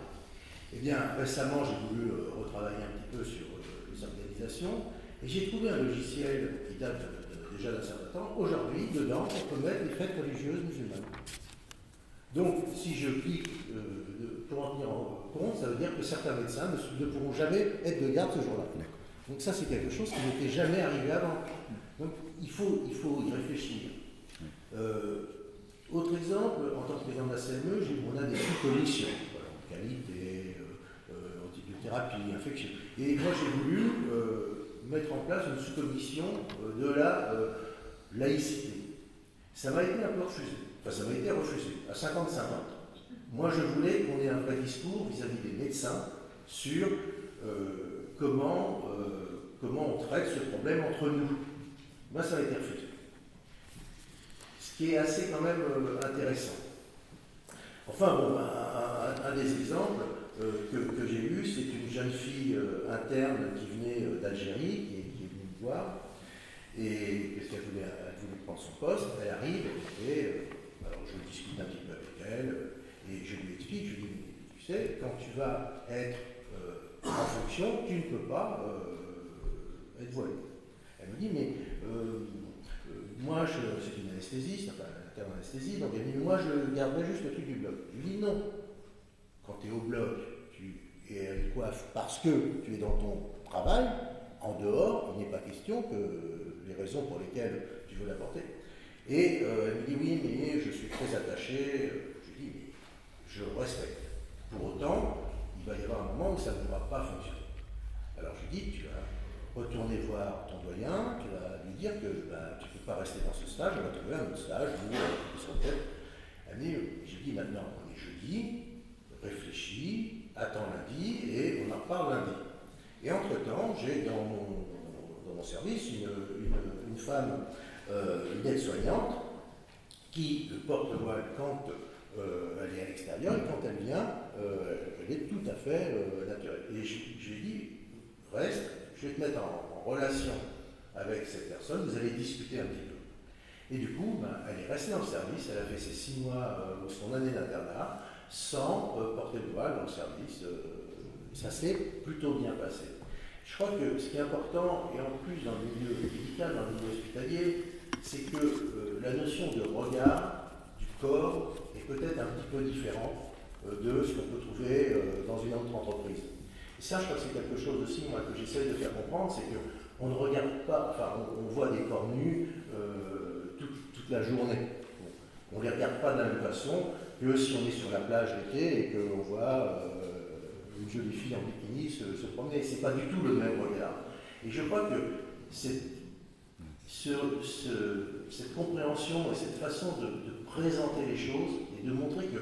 Eh bien, récemment, j'ai voulu retravailler un petit peu sur les organisations et j'ai trouvé un logiciel qui date déjà d'un certain temps. Aujourd'hui, dedans, on peut mettre les fêtes religieuses musulmanes. Donc, si je clique pour en tenir compte, ça veut dire que certains médecins ne pourront jamais être de garde ce jour-là. Donc ça, c'est quelque chose qui n'était jamais arrivé avant. Donc, il faut y réfléchir. Autre exemple, en tant que président de la CME, on a des sous-commissions, qualité, antibiothérapie, infection. Et moi, j'ai voulu mettre en place une sous-commission de la laïcité. Ça m'a été un peu refusé. Enfin, ça m'a été refusé, à 50-50. Moi, je voulais qu'on ait un vrai discours vis-à-vis des médecins sur comment on traite ce problème entre nous. Moi, ça m'a été refusé. Ce qui est assez quand même intéressant. Enfin, bon, un des exemples que j'ai eu, c'est une jeune fille interne qui venait d'Algérie, qui est venue me voir, et parce qu'elle voulait prendre son poste, elle arrive, et alors je discute un petit explique, je lui dis, tu sais, quand tu vas être en fonction, tu ne peux pas être voilé. Elle me dit, mais moi, c'est une anesthésiste, enfin, un terme d'anesthésie, donc elle me dit, moi, je garderai juste le truc du bloc. Je lui dis, non. Quand tu es au bloc, tu es à une coiffe parce que tu es dans ton travail, en dehors, il n'est pas question que les raisons pour lesquelles tu veux la porter. Et elle me dit, oui, mais je suis très attaché. Je lui dis, mais je respecte. Pour autant, il va y avoir un moment où ça ne va pas fonctionner. Alors je lui dis, tu vas retourner voir ton doyen, tu vas lui dire que tu ne peux pas rester dans ce stage, on va trouver un autre stage, où sont peut-être. Elle me dit, je lui dis, maintenant, on est jeudi, réfléchis, attends lundi, et on en reparle lundi. Et entre-temps, j'ai dans mon service une femme, une aide-soignante, qui porte le voile quand elle est à l'extérieur, et quand elle vient, elle est tout à fait naturelle. Et je lui ai dit, reste, je vais te mettre en relation avec cette personne, vous allez discuter un petit peu. Et du coup, elle est restée dans le service, elle a fait ses 6 mois ou son année d'internat, sans porter le voile dans le service. Ça s'est plutôt bien passé. Je crois que ce qui est important, et en plus dans le milieu médical, dans le milieu hospitalier, c'est que la notion de regard du corps est peut-être un petit peu différente de ce qu'on peut trouver dans une autre entreprise. Et ça, je crois que c'est quelque chose aussi, moi, que j'essaie de faire comprendre, c'est qu'on ne regarde pas, enfin, on voit des corps nus toute la journée. On ne les regarde pas de la même façon que si on est sur la plage l'été et qu'on voit une jolie fille en bikini se promener. Ce n'est pas du tout le même regard. Et je crois que cette compréhension et cette façon de présenter les choses et de montrer que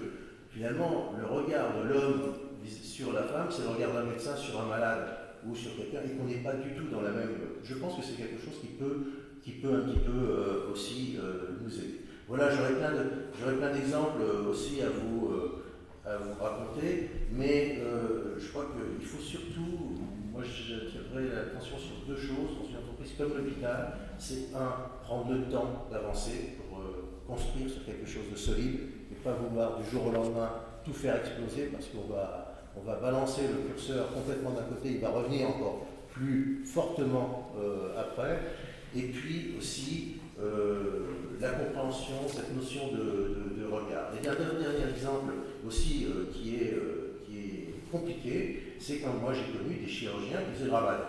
finalement le regard de l'homme sur la femme, c'est le regard d'un médecin sur un malade ou sur quelqu'un, et qu'on n'est pas du tout dans la même... Je pense que c'est quelque chose qui peut un petit peu aussi nous aider. Voilà, j'aurais plein d'exemples aussi à vous raconter, mais je crois qu'il faut surtout, moi j'attirerai l'attention sur 2 choses dans une entreprise comme l'hôpital. C'est prendre le temps d'avancer pour construire sur quelque chose de solide, et pas vouloir du jour au lendemain tout faire exploser, parce qu'on va balancer le curseur complètement d'un côté, il va revenir encore plus fortement après. Et puis aussi la compréhension, cette notion de regard. Et un dernier exemple aussi qui est compliqué, c'est quand moi j'ai connu des chirurgiens qui faisaient Raval.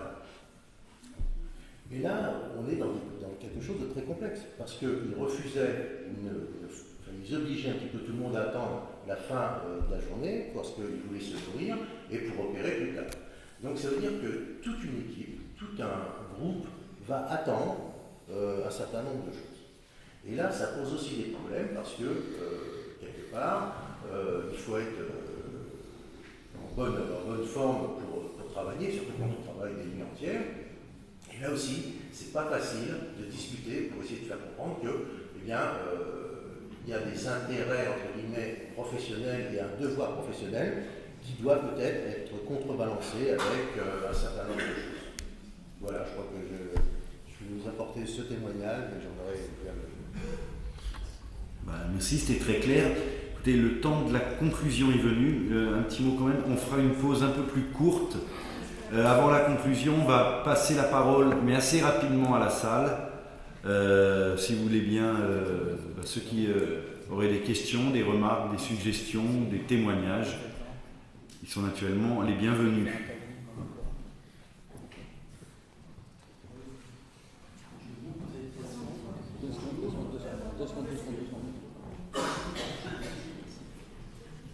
Et là, on est dans quelque chose de très complexe, parce qu'ils refusaient, ils obligeaient un petit peu tout le monde à attendre la fin de la journée, parce qu'ils voulaient se nourrir, et pour opérer plus tard. Donc ça veut dire que toute une équipe, tout un groupe va attendre un certain nombre de choses. Et là, ça pose aussi des problèmes, parce que, quelque part, il faut être en bonne forme pour travailler, surtout quand on travaille des nuits entières. Et là aussi, c'est pas facile de discuter pour essayer de faire comprendre que, eh bien, il y a des intérêts, entre guillemets, professionnels et un devoir professionnel qui doit peut-être être contrebalancé avec un certain nombre de choses. Voilà, je crois que je vais vous apporter ce témoignage, mais j'en aurais bien merci, c'était très clair. Écoutez, le temps de la conclusion est venu. Un petit mot quand même, on fera une pause un peu plus courte. Avant la conclusion, on va passer la parole, mais assez rapidement à la salle. Si vous voulez bien, ceux qui auraient des questions, des remarques, des suggestions, des témoignages, ils sont naturellement les bienvenus.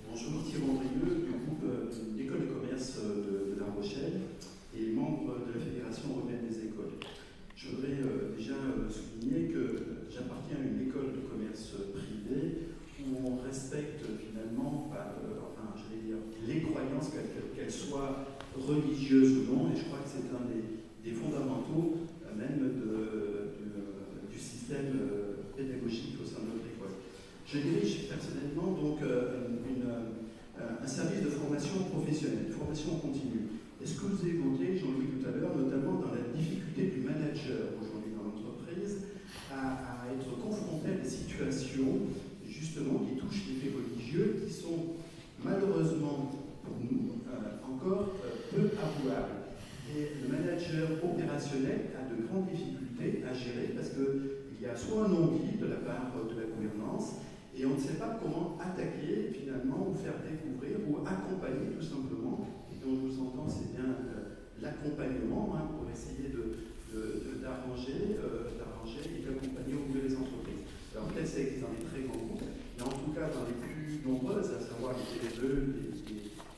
Bonjour, Thierry Andrieux du groupe l'École de commerce de La Rochelle et membre de la Fédération européenne des écoles. Je voudrais déjà souligner que j'appartiens à une école de commerce privée où on respecte finalement, les croyances, qu'elles soient religieuses ou non, et je crois que c'est un des fondamentaux même du système pédagogique au sein de notre école. Je dirige personnellement donc un service de formation professionnelle, de formation continue. Et ce que vous évoquez, Jean-Louis, tout à l'heure, notamment dans la difficulté du manager aujourd'hui dans l'entreprise à être confronté à des situations justement qui touchent les faits religieux, qui sont mal malheureusement pour nous, encore peu avouable. Et le manager opérationnel a de grandes difficultés à gérer parce qu'il y a soit un non-dit de la part de la gouvernance et on ne sait pas comment attaquer finalement ou faire découvrir ou accompagner tout simplement. Et donc je vous entends, c'est bien l'accompagnement pour essayer d'arranger et d'accompagner au mieux les entreprises. Alors peut-être ça existe dans les très grands groupes, mais en tout cas dans les plus nombreuses, à savoir les TPE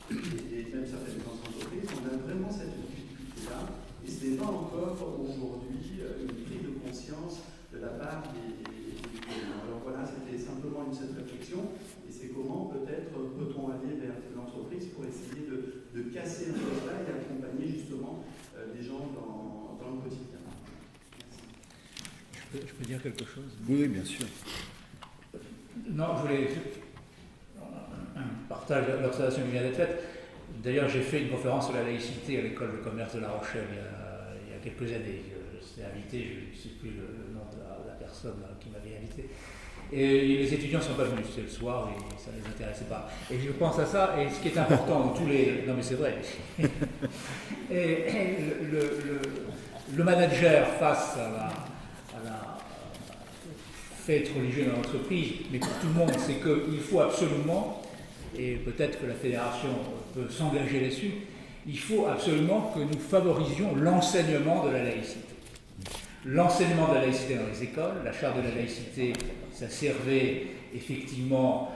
et même certaines grandes entreprises, on a vraiment cette difficulté-là, et ce n'est pas encore aujourd'hui une prise de conscience de la part des clients. Alors voilà, c'était simplement cette réflexion, et c'est comment peut-être peut-on aller vers l'entreprise pour essayer de casser un peu cela et accompagner justement des gens dans le quotidien. Je peux dire quelque chose? Oui, bien sûr. Non, je voulais partager l'observation qui vient d'être faite. D'ailleurs, j'ai fait une conférence sur la laïcité à l'école de commerce de La Rochelle il y a quelques années. J'étais invité, je ne sais plus le nom de la personne qui m'avait invité. Et les étudiants ne sont pas venus, c'était le soir et ça ne les intéressait pas. Et je pense à ça, et ce qui est important dans tous les... Non mais c'est vrai. Et le manager face à la fête religieuse dans l'entreprise, mais pour tout le monde, c'est qu'il faut absolument, et peut-être que la fédération peut s'engager là-dessus, il faut absolument que nous favorisions l'enseignement de la laïcité. L'enseignement de la laïcité dans les écoles, la charte de la laïcité, ça servait effectivement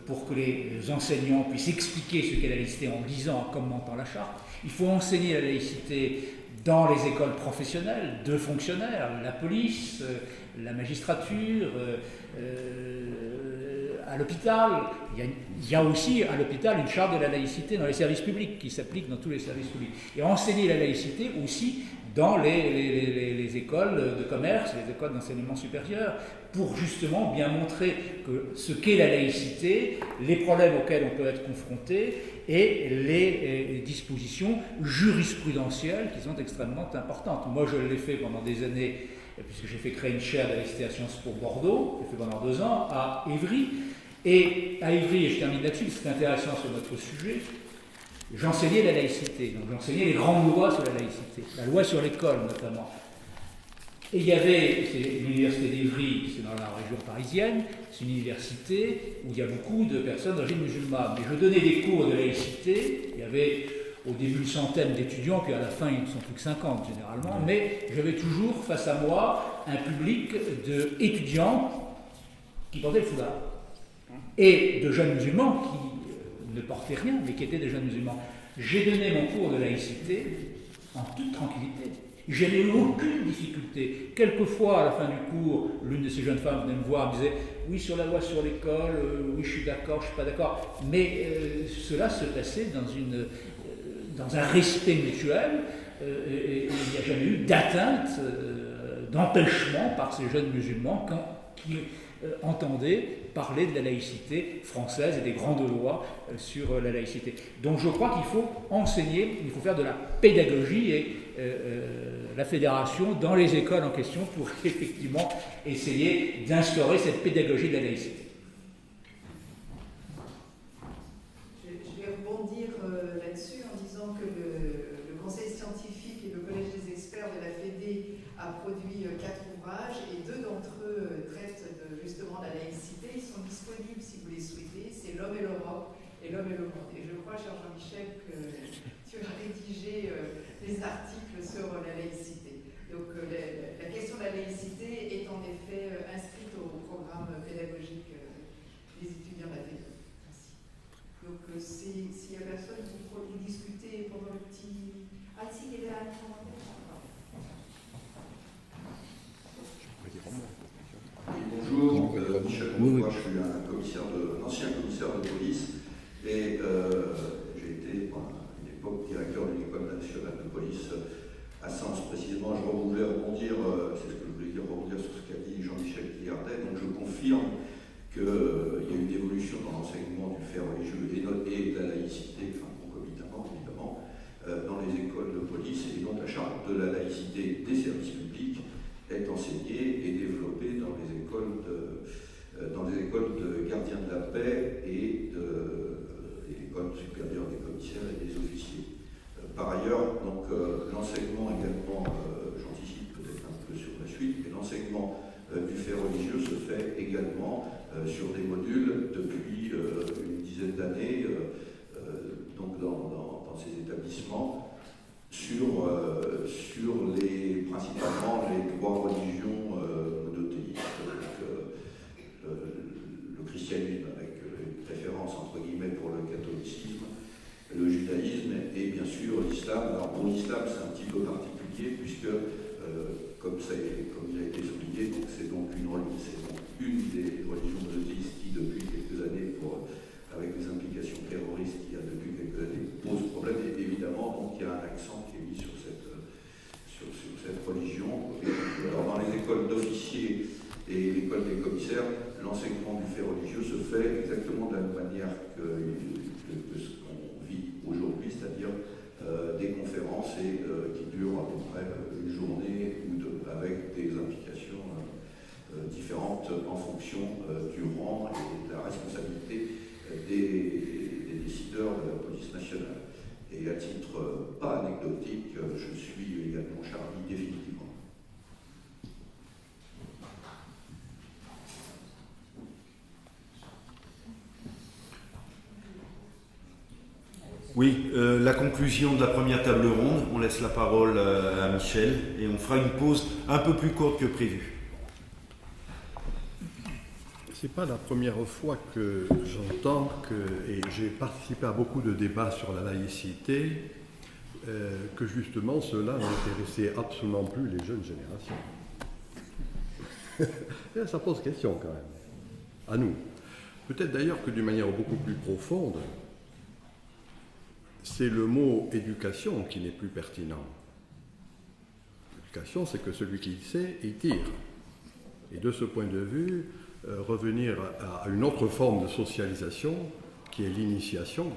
pour que les enseignants puissent expliquer ce qu'est la laïcité en lisant, en commentant la charte. Il faut enseigner la laïcité dans les écoles professionnelles de fonctionnaires, la police, la magistrature, à l'hôpital. Il y a aussi à l'hôpital une charte de la laïcité dans les services publics qui s'applique dans tous les services publics. Et enseigner la laïcité aussi dans les écoles de commerce, les écoles d'enseignement supérieur, pour justement bien montrer que ce qu'est la laïcité, les problèmes auxquels on peut être confronté et les dispositions jurisprudentielles qui sont extrêmement importantes. Moi, je l'ai fait pendant des années, puisque j'ai fait créer une chaire de laïcité à Sciences Po Bordeaux, j'ai fait pendant 2 ans, à Évry. Et à Évry, et je termine là-dessus, c'est intéressant sur notre sujet, j'enseignais la laïcité, donc j'enseignais les grandes lois sur la laïcité, la loi sur l'école notamment. Et il y avait, c'est l'université d'Évry, c'est dans la région parisienne, c'est une université où il y a beaucoup de personnes d'origine musulmane. Et je donnais des cours de laïcité, il y avait au début une centaine d'étudiants, puis à la fin ils ne sont plus que 50 généralement, mais j'avais toujours face à moi un public d'étudiants qui portaient le foulard. Et de jeunes musulmans qui ne portaient rien, mais qui étaient des jeunes musulmans. J'ai donné mon cours de laïcité en toute tranquillité. Je n'ai eu aucune difficulté. Quelquefois, à la fin du cours, l'une de ces jeunes femmes venait me voir et me disait « Oui, sur la loi sur l'école, oui, je suis d'accord, je ne suis pas d'accord. » Mais cela se passait dans un respect mutuel et il n'y a jamais eu d'atteinte, d'empêchement par ces jeunes musulmans qui entendaient parler de la laïcité française et des grandes lois sur la laïcité. Donc je crois qu'il faut enseigner, il faut faire de la pédagogie et la fédération dans les écoles en question pour effectivement essayer d'instaurer cette pédagogie de la laïcité. Je vais rebondir là-dessus en disant que le conseil scientifique et le collège des experts de la Fédé a produit 4 ouvrages et 2 d'entre eux traitent justement de la laïcité. Ils sont disponibles si vous les souhaitez. C'est L'homme et l'Europe et L'homme et le monde. Et je crois, cher Jean-Michel, que tu as rédigé des articles sur la laïcité. Donc la question de la laïcité est en effet inscrite au programme pédagogique des étudiants de la Fédé. Donc s'il y a personne, vous pourriez discuter pendant le petit... Ah si, il y avait un commentaire. Bonjour, Michel Comtois, je suis un ancien commissaire de police et j'ai été à une époque directeur de l'École nationale de police à Sens précisément. Je voulais rebondir, c'est ce que je voulais dire, rebondir sur ce qu'a dit Jean-Michel Guillardet. Donc je confirme qu'il y a eu une évolution dans l'enseignement du fait religieux et de la laïcité, enfin concomitamment évidemment, dans les écoles de police, et donc la charte de la laïcité des services publics est enseignée et développée dans les écoles de gardiens de la paix et l'école catholicisme, le judaïsme et bien sûr l'islam. Alors pour l'islam, c'est un petit peu particulier puisque, comme il a été souligné, c'est donc une des religions monothéistes qui, depuis quelques années, avec les implications terroristes qu'il y a depuis quelques années, pose problème. Et évidemment, donc, il y a un accent qui est mis sur cette religion. Alors, dans les écoles d'officiers et l'école des commissaires, l'enseignement du fait religieux se fait exactement de la même manière que ce qu'on vit aujourd'hui, c'est-à-dire des conférences qui durent à peu près une journée ou deux, avec des implications différentes en fonction du rang et de la responsabilité des décideurs de la police nationale. Et à titre pas anecdotique, je suis également Charlie définitivement. Oui, la conclusion de la première table ronde, on laisse la parole à Michel et on fera une pause un peu plus courte que prévu. C'est pas la première fois que j'entends et j'ai participé à beaucoup de débats sur la laïcité, que justement cela n'intéressait absolument plus les jeunes générations. Et ça pose question quand même, à nous. Peut-être d'ailleurs que d'une manière beaucoup plus profonde, c'est le mot éducation qui n'est plus pertinent. L'éducation, c'est que celui qui sait, il tire. Et de ce point de vue, revenir à une autre forme de socialisation, qui est l'initiation,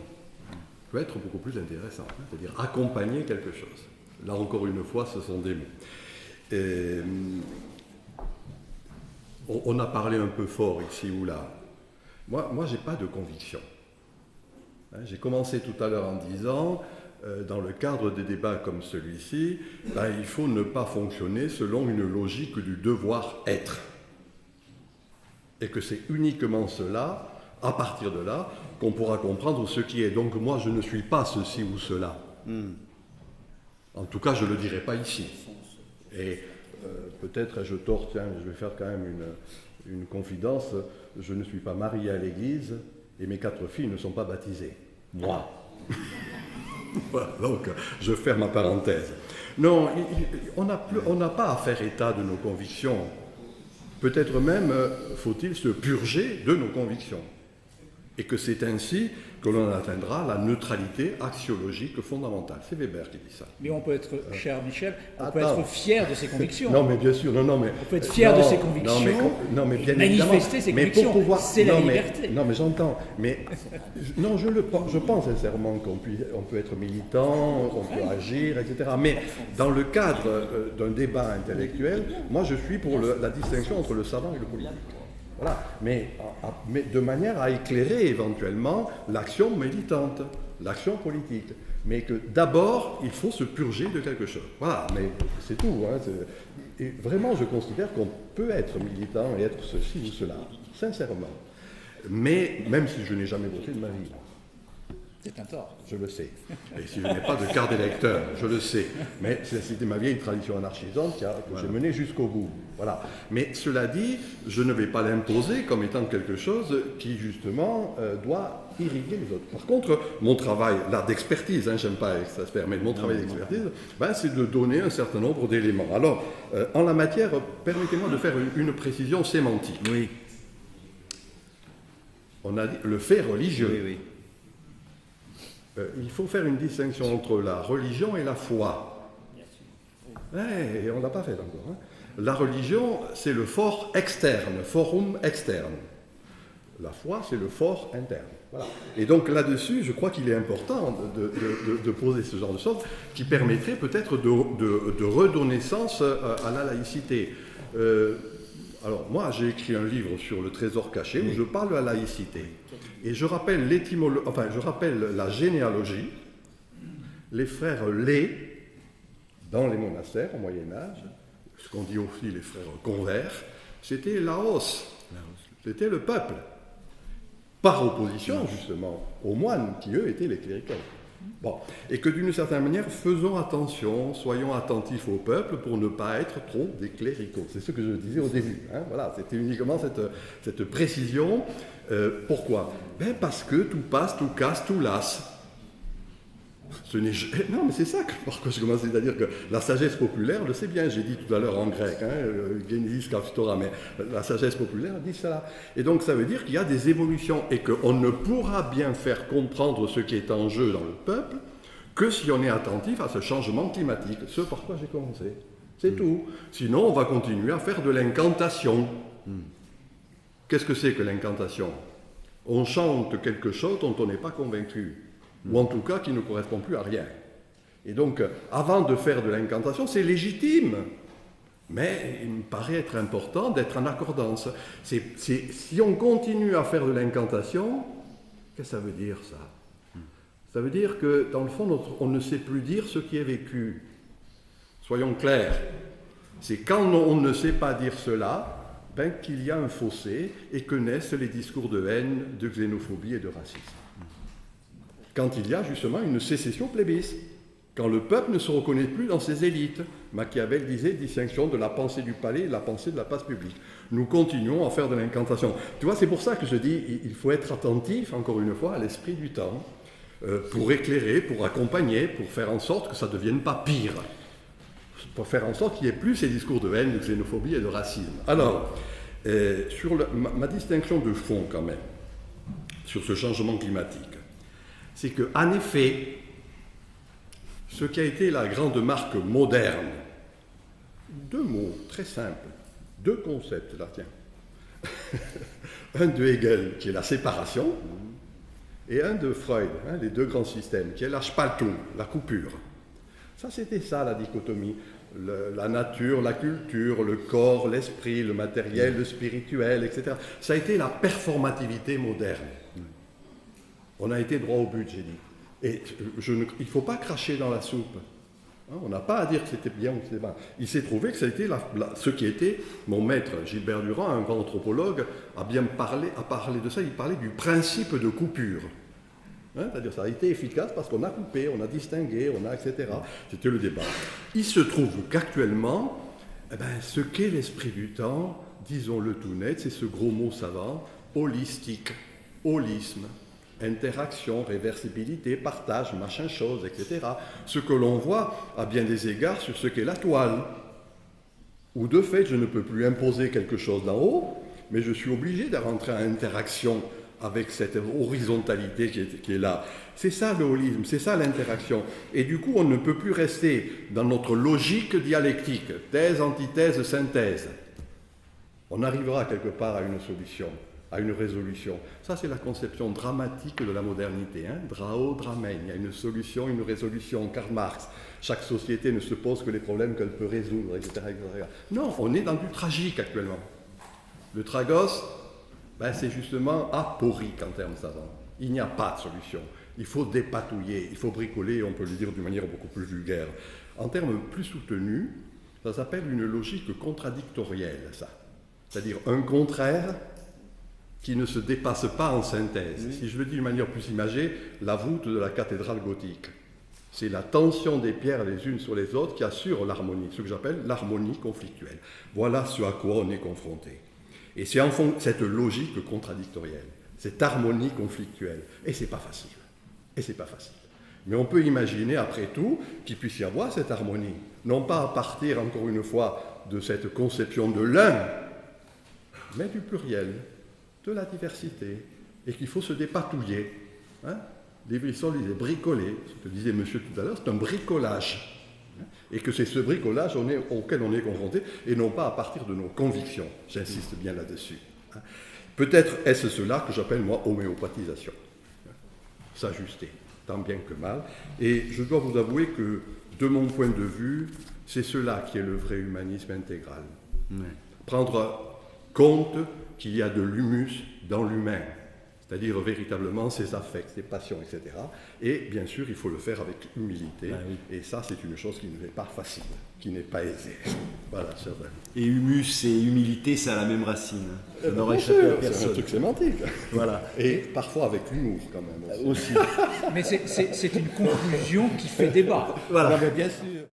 peut être beaucoup plus intéressant. C'est-à-dire accompagner quelque chose. Là, encore une fois, ce sont des mots. On a parlé un peu fort ici ou là. Moi je n'ai pas de conviction. J'ai commencé tout à l'heure en disant, dans le cadre des débats comme celui-ci, il faut ne pas fonctionner selon une logique du devoir-être. Et que c'est uniquement cela, à partir de là, qu'on pourra comprendre ce qui est. Donc moi, je ne suis pas ceci ou cela. En tout cas, je ne le dirai pas ici. Et peut-être ai-je tort, tiens, je vais faire quand même une confidence, je ne suis pas marié à l'église et mes 4 filles ne sont pas baptisées. Moi. Voilà, donc je ferme ma parenthèse. Non, on n'a pas à faire état de nos convictions. Peut-être même faut-il se purger de nos convictions. Et que c'est ainsi que l'on atteindra la neutralité axiologique fondamentale. C'est Weber qui dit ça. Mais on peut être, cher Michel, on peut être fier de ses convictions. Non, mais bien sûr, mais... On peut être fier de ses convictions, mais bien manifester ses convictions, c'est la liberté. Non, mais j'entends. Mais non, je pense sincèrement qu'on peut être militant, on peut agir, etc. Mais dans le cadre d'un débat intellectuel, moi je suis pour la distinction entre le savant et le politique. Voilà, mais de manière à éclairer éventuellement l'action militante, l'action politique. Mais que d'abord, il faut se purger de quelque chose. Voilà, mais c'est tout. Et vraiment, je considère qu'on peut être militant et être ceci ou cela, sincèrement. Mais même si je n'ai jamais voté de ma vie. C'est un tort. Je le sais. Et si je n'ai pas de carte d'électeur, je le sais. Mais c'était ma vieille tradition anarchisante que j'ai menée jusqu'au bout. Voilà. Mais cela dit, je ne vais pas l'imposer comme étant quelque chose qui, justement, doit irriguer les autres. Par contre, mon travail, là, d'expertise, j'aime pas expert, mais mon travail d'expertise, c'est de donner un certain nombre d'éléments. Alors, en la matière, permettez-moi de faire une précision sémantique. Oui. On a dit le fait religieux. Oui, oui. Il faut faire une distinction entre la religion et la foi. Et on ne l'a pas fait encore. La religion, c'est le for externe, forum externe. La foi, c'est le for interne. Voilà. Et donc là-dessus, je crois qu'il est important de poser ce genre de choses qui permettrait peut-être de redonner sens à la laïcité. Alors moi, j'ai écrit un livre sur le trésor caché où je parle de la laïcité. Et je rappelle la généalogie. Les frères Lay, dans les monastères au Moyen-Âge, ce qu'on dit aussi les frères convers, c'était Laos, c'était le peuple, par opposition justement aux moines qui eux étaient les cléricaux. Bon. Et que d'une certaine manière, faisons attention, soyons attentifs au peuple pour ne pas être trop des cléricaux. C'est ce que je disais au début. Hein. Voilà, c'était uniquement cette précision. Pourquoi? Parce que tout passe, tout casse, tout lasse. Non, mais c'est ça que je commençais à dire que la sagesse populaire, je le sais bien, j'ai dit tout à l'heure en grec, Genesis Kapstora, mais la sagesse populaire dit cela. Et donc ça veut dire qu'il y a des évolutions et qu'on ne pourra bien faire comprendre ce qui est en jeu dans le peuple que si on est attentif à ce changement climatique. Ce par quoi j'ai commencé. C'est tout. Sinon, on va continuer à faire de l'incantation. Qu'est-ce que c'est que l'incantation? On chante quelque chose dont on n'est pas convaincu. Ou en tout cas qui ne correspond plus à rien. Et donc, avant de faire de l'incantation, c'est légitime. Mais il me paraît être important d'être en accordance. Si on continue à faire de l'incantation, qu'est-ce que ça veut dire, ça? Ça veut dire que, dans le fond, on ne sait plus dire ce qui est vécu. Soyons clairs. C'est quand on ne sait pas dire cela, qu'il y a un fossé et que naissent les discours de haine, de xénophobie et de racisme. Quand il y a justement une sécession plébis, quand le peuple ne se reconnaît plus dans ses élites. Machiavel disait distinction de la pensée du palais et de la pensée de la place publique. Nous continuons à faire de l'incantation. Tu vois, c'est pour ça que je dis il faut être attentif, encore une fois, à l'esprit du temps, pour éclairer, pour accompagner, pour faire en sorte que ça ne devienne pas pire, pour faire en sorte qu'il n'y ait plus ces discours de haine, de xénophobie et de racisme. Alors, sur ma distinction de fond quand même, sur ce changement climatique, c'est qu'en effet, ce qui a été la grande marque moderne, deux mots très simples, deux concepts, là, tiens. Un de Hegel, qui est la séparation, et un de Freud, les deux grands systèmes, qui est la Spaltung, la coupure. Ça, c'était ça, la dichotomie. La nature, la culture, le corps, l'esprit, le matériel, le spirituel, etc. Ça a été la performativité moderne. On a été droit au but, j'ai dit. Et il ne faut pas cracher dans la soupe. On n'a pas à dire que c'était bien ou que c'était mal. Il s'est trouvé que ça a été ce qui était, mon maître Gilbert Durand, un grand anthropologue, a parlé de ça, il parlait du principe de coupure. C'est-à-dire ça a été efficace parce qu'on a coupé, on a distingué, etc. C'était le débat. Il se trouve qu'actuellement, ce qu'est l'esprit du temps, disons-le tout net, c'est ce gros mot savant, holistique, holisme. Interaction, réversibilité, partage, machin chose, etc. Ce que l'on voit à bien des égards sur ce qu'est la toile. Où de fait, je ne peux plus imposer quelque chose d'en haut, mais je suis obligé de rentrer en interaction avec cette horizontalité qui est là. C'est ça le holisme, c'est ça l'interaction. Et du coup, on ne peut plus rester dans notre logique dialectique, thèse, antithèse, synthèse. On arrivera quelque part à une solution, à une résolution. Ça, c'est la conception dramatique de la modernité. Drao, dramen. Il y a une solution, une résolution. Karl Marx. Chaque société ne se pose que les problèmes qu'elle peut résoudre, etc., etc. Non, on est dans du tragique actuellement. Le tragos, c'est justement aporique en termes savants. Il n'y a pas de solution. Il faut dépatouiller, il faut bricoler, on peut le dire d'une manière beaucoup plus vulgaire. En termes plus soutenus, ça s'appelle une logique contradictorielle, ça. C'est-à-dire un contraire qui ne se dépasse pas en synthèse. Oui. Si je le dis d'une manière plus imagée, la voûte de la cathédrale gothique. C'est la tension des pierres les unes sur les autres qui assure l'harmonie, ce que j'appelle l'harmonie conflictuelle. Voilà ce à quoi on est confronté. Et c'est en fond cette logique contradictorielle, cette harmonie conflictuelle. Et c'est pas facile. Et c'est pas facile. Mais on peut imaginer, après tout, qu'il puisse y avoir cette harmonie. Non pas à partir, encore une fois, de cette conception de l'un, mais du pluriel, de la diversité, et qu'il faut se dépatouiller. Lévi-Strauss disait bricoler, ce que disait monsieur tout à l'heure, c'est un bricolage. Et que c'est ce bricolage auquel on est confronté, et non pas à partir de nos convictions. J'insiste bien là-dessus. Peut-être est-ce cela que j'appelle, moi, homéopathisation. S'ajuster, tant bien que mal. Et je dois vous avouer que, de mon point de vue, c'est cela qui est le vrai humanisme intégral. Prendre compte qu'il y a de l'humus dans l'humain. c'est-à-dire véritablement ses affects, ses passions, etc. Et bien sûr, il faut le faire avec humilité. Ben oui. Et ça, c'est une chose qui n'est pas facile, qui n'est pas aisée. Voilà, chers amis. Et humus et humilité, ça a la même racine. Ça n'aurait Bien échappé à sûr, c'est un personne. truc sémantique. Voilà. Et parfois avec l'humour, quand même. Aussi. Mais c'est une conclusion qui fait débat. Voilà. Non, mais bien sûr.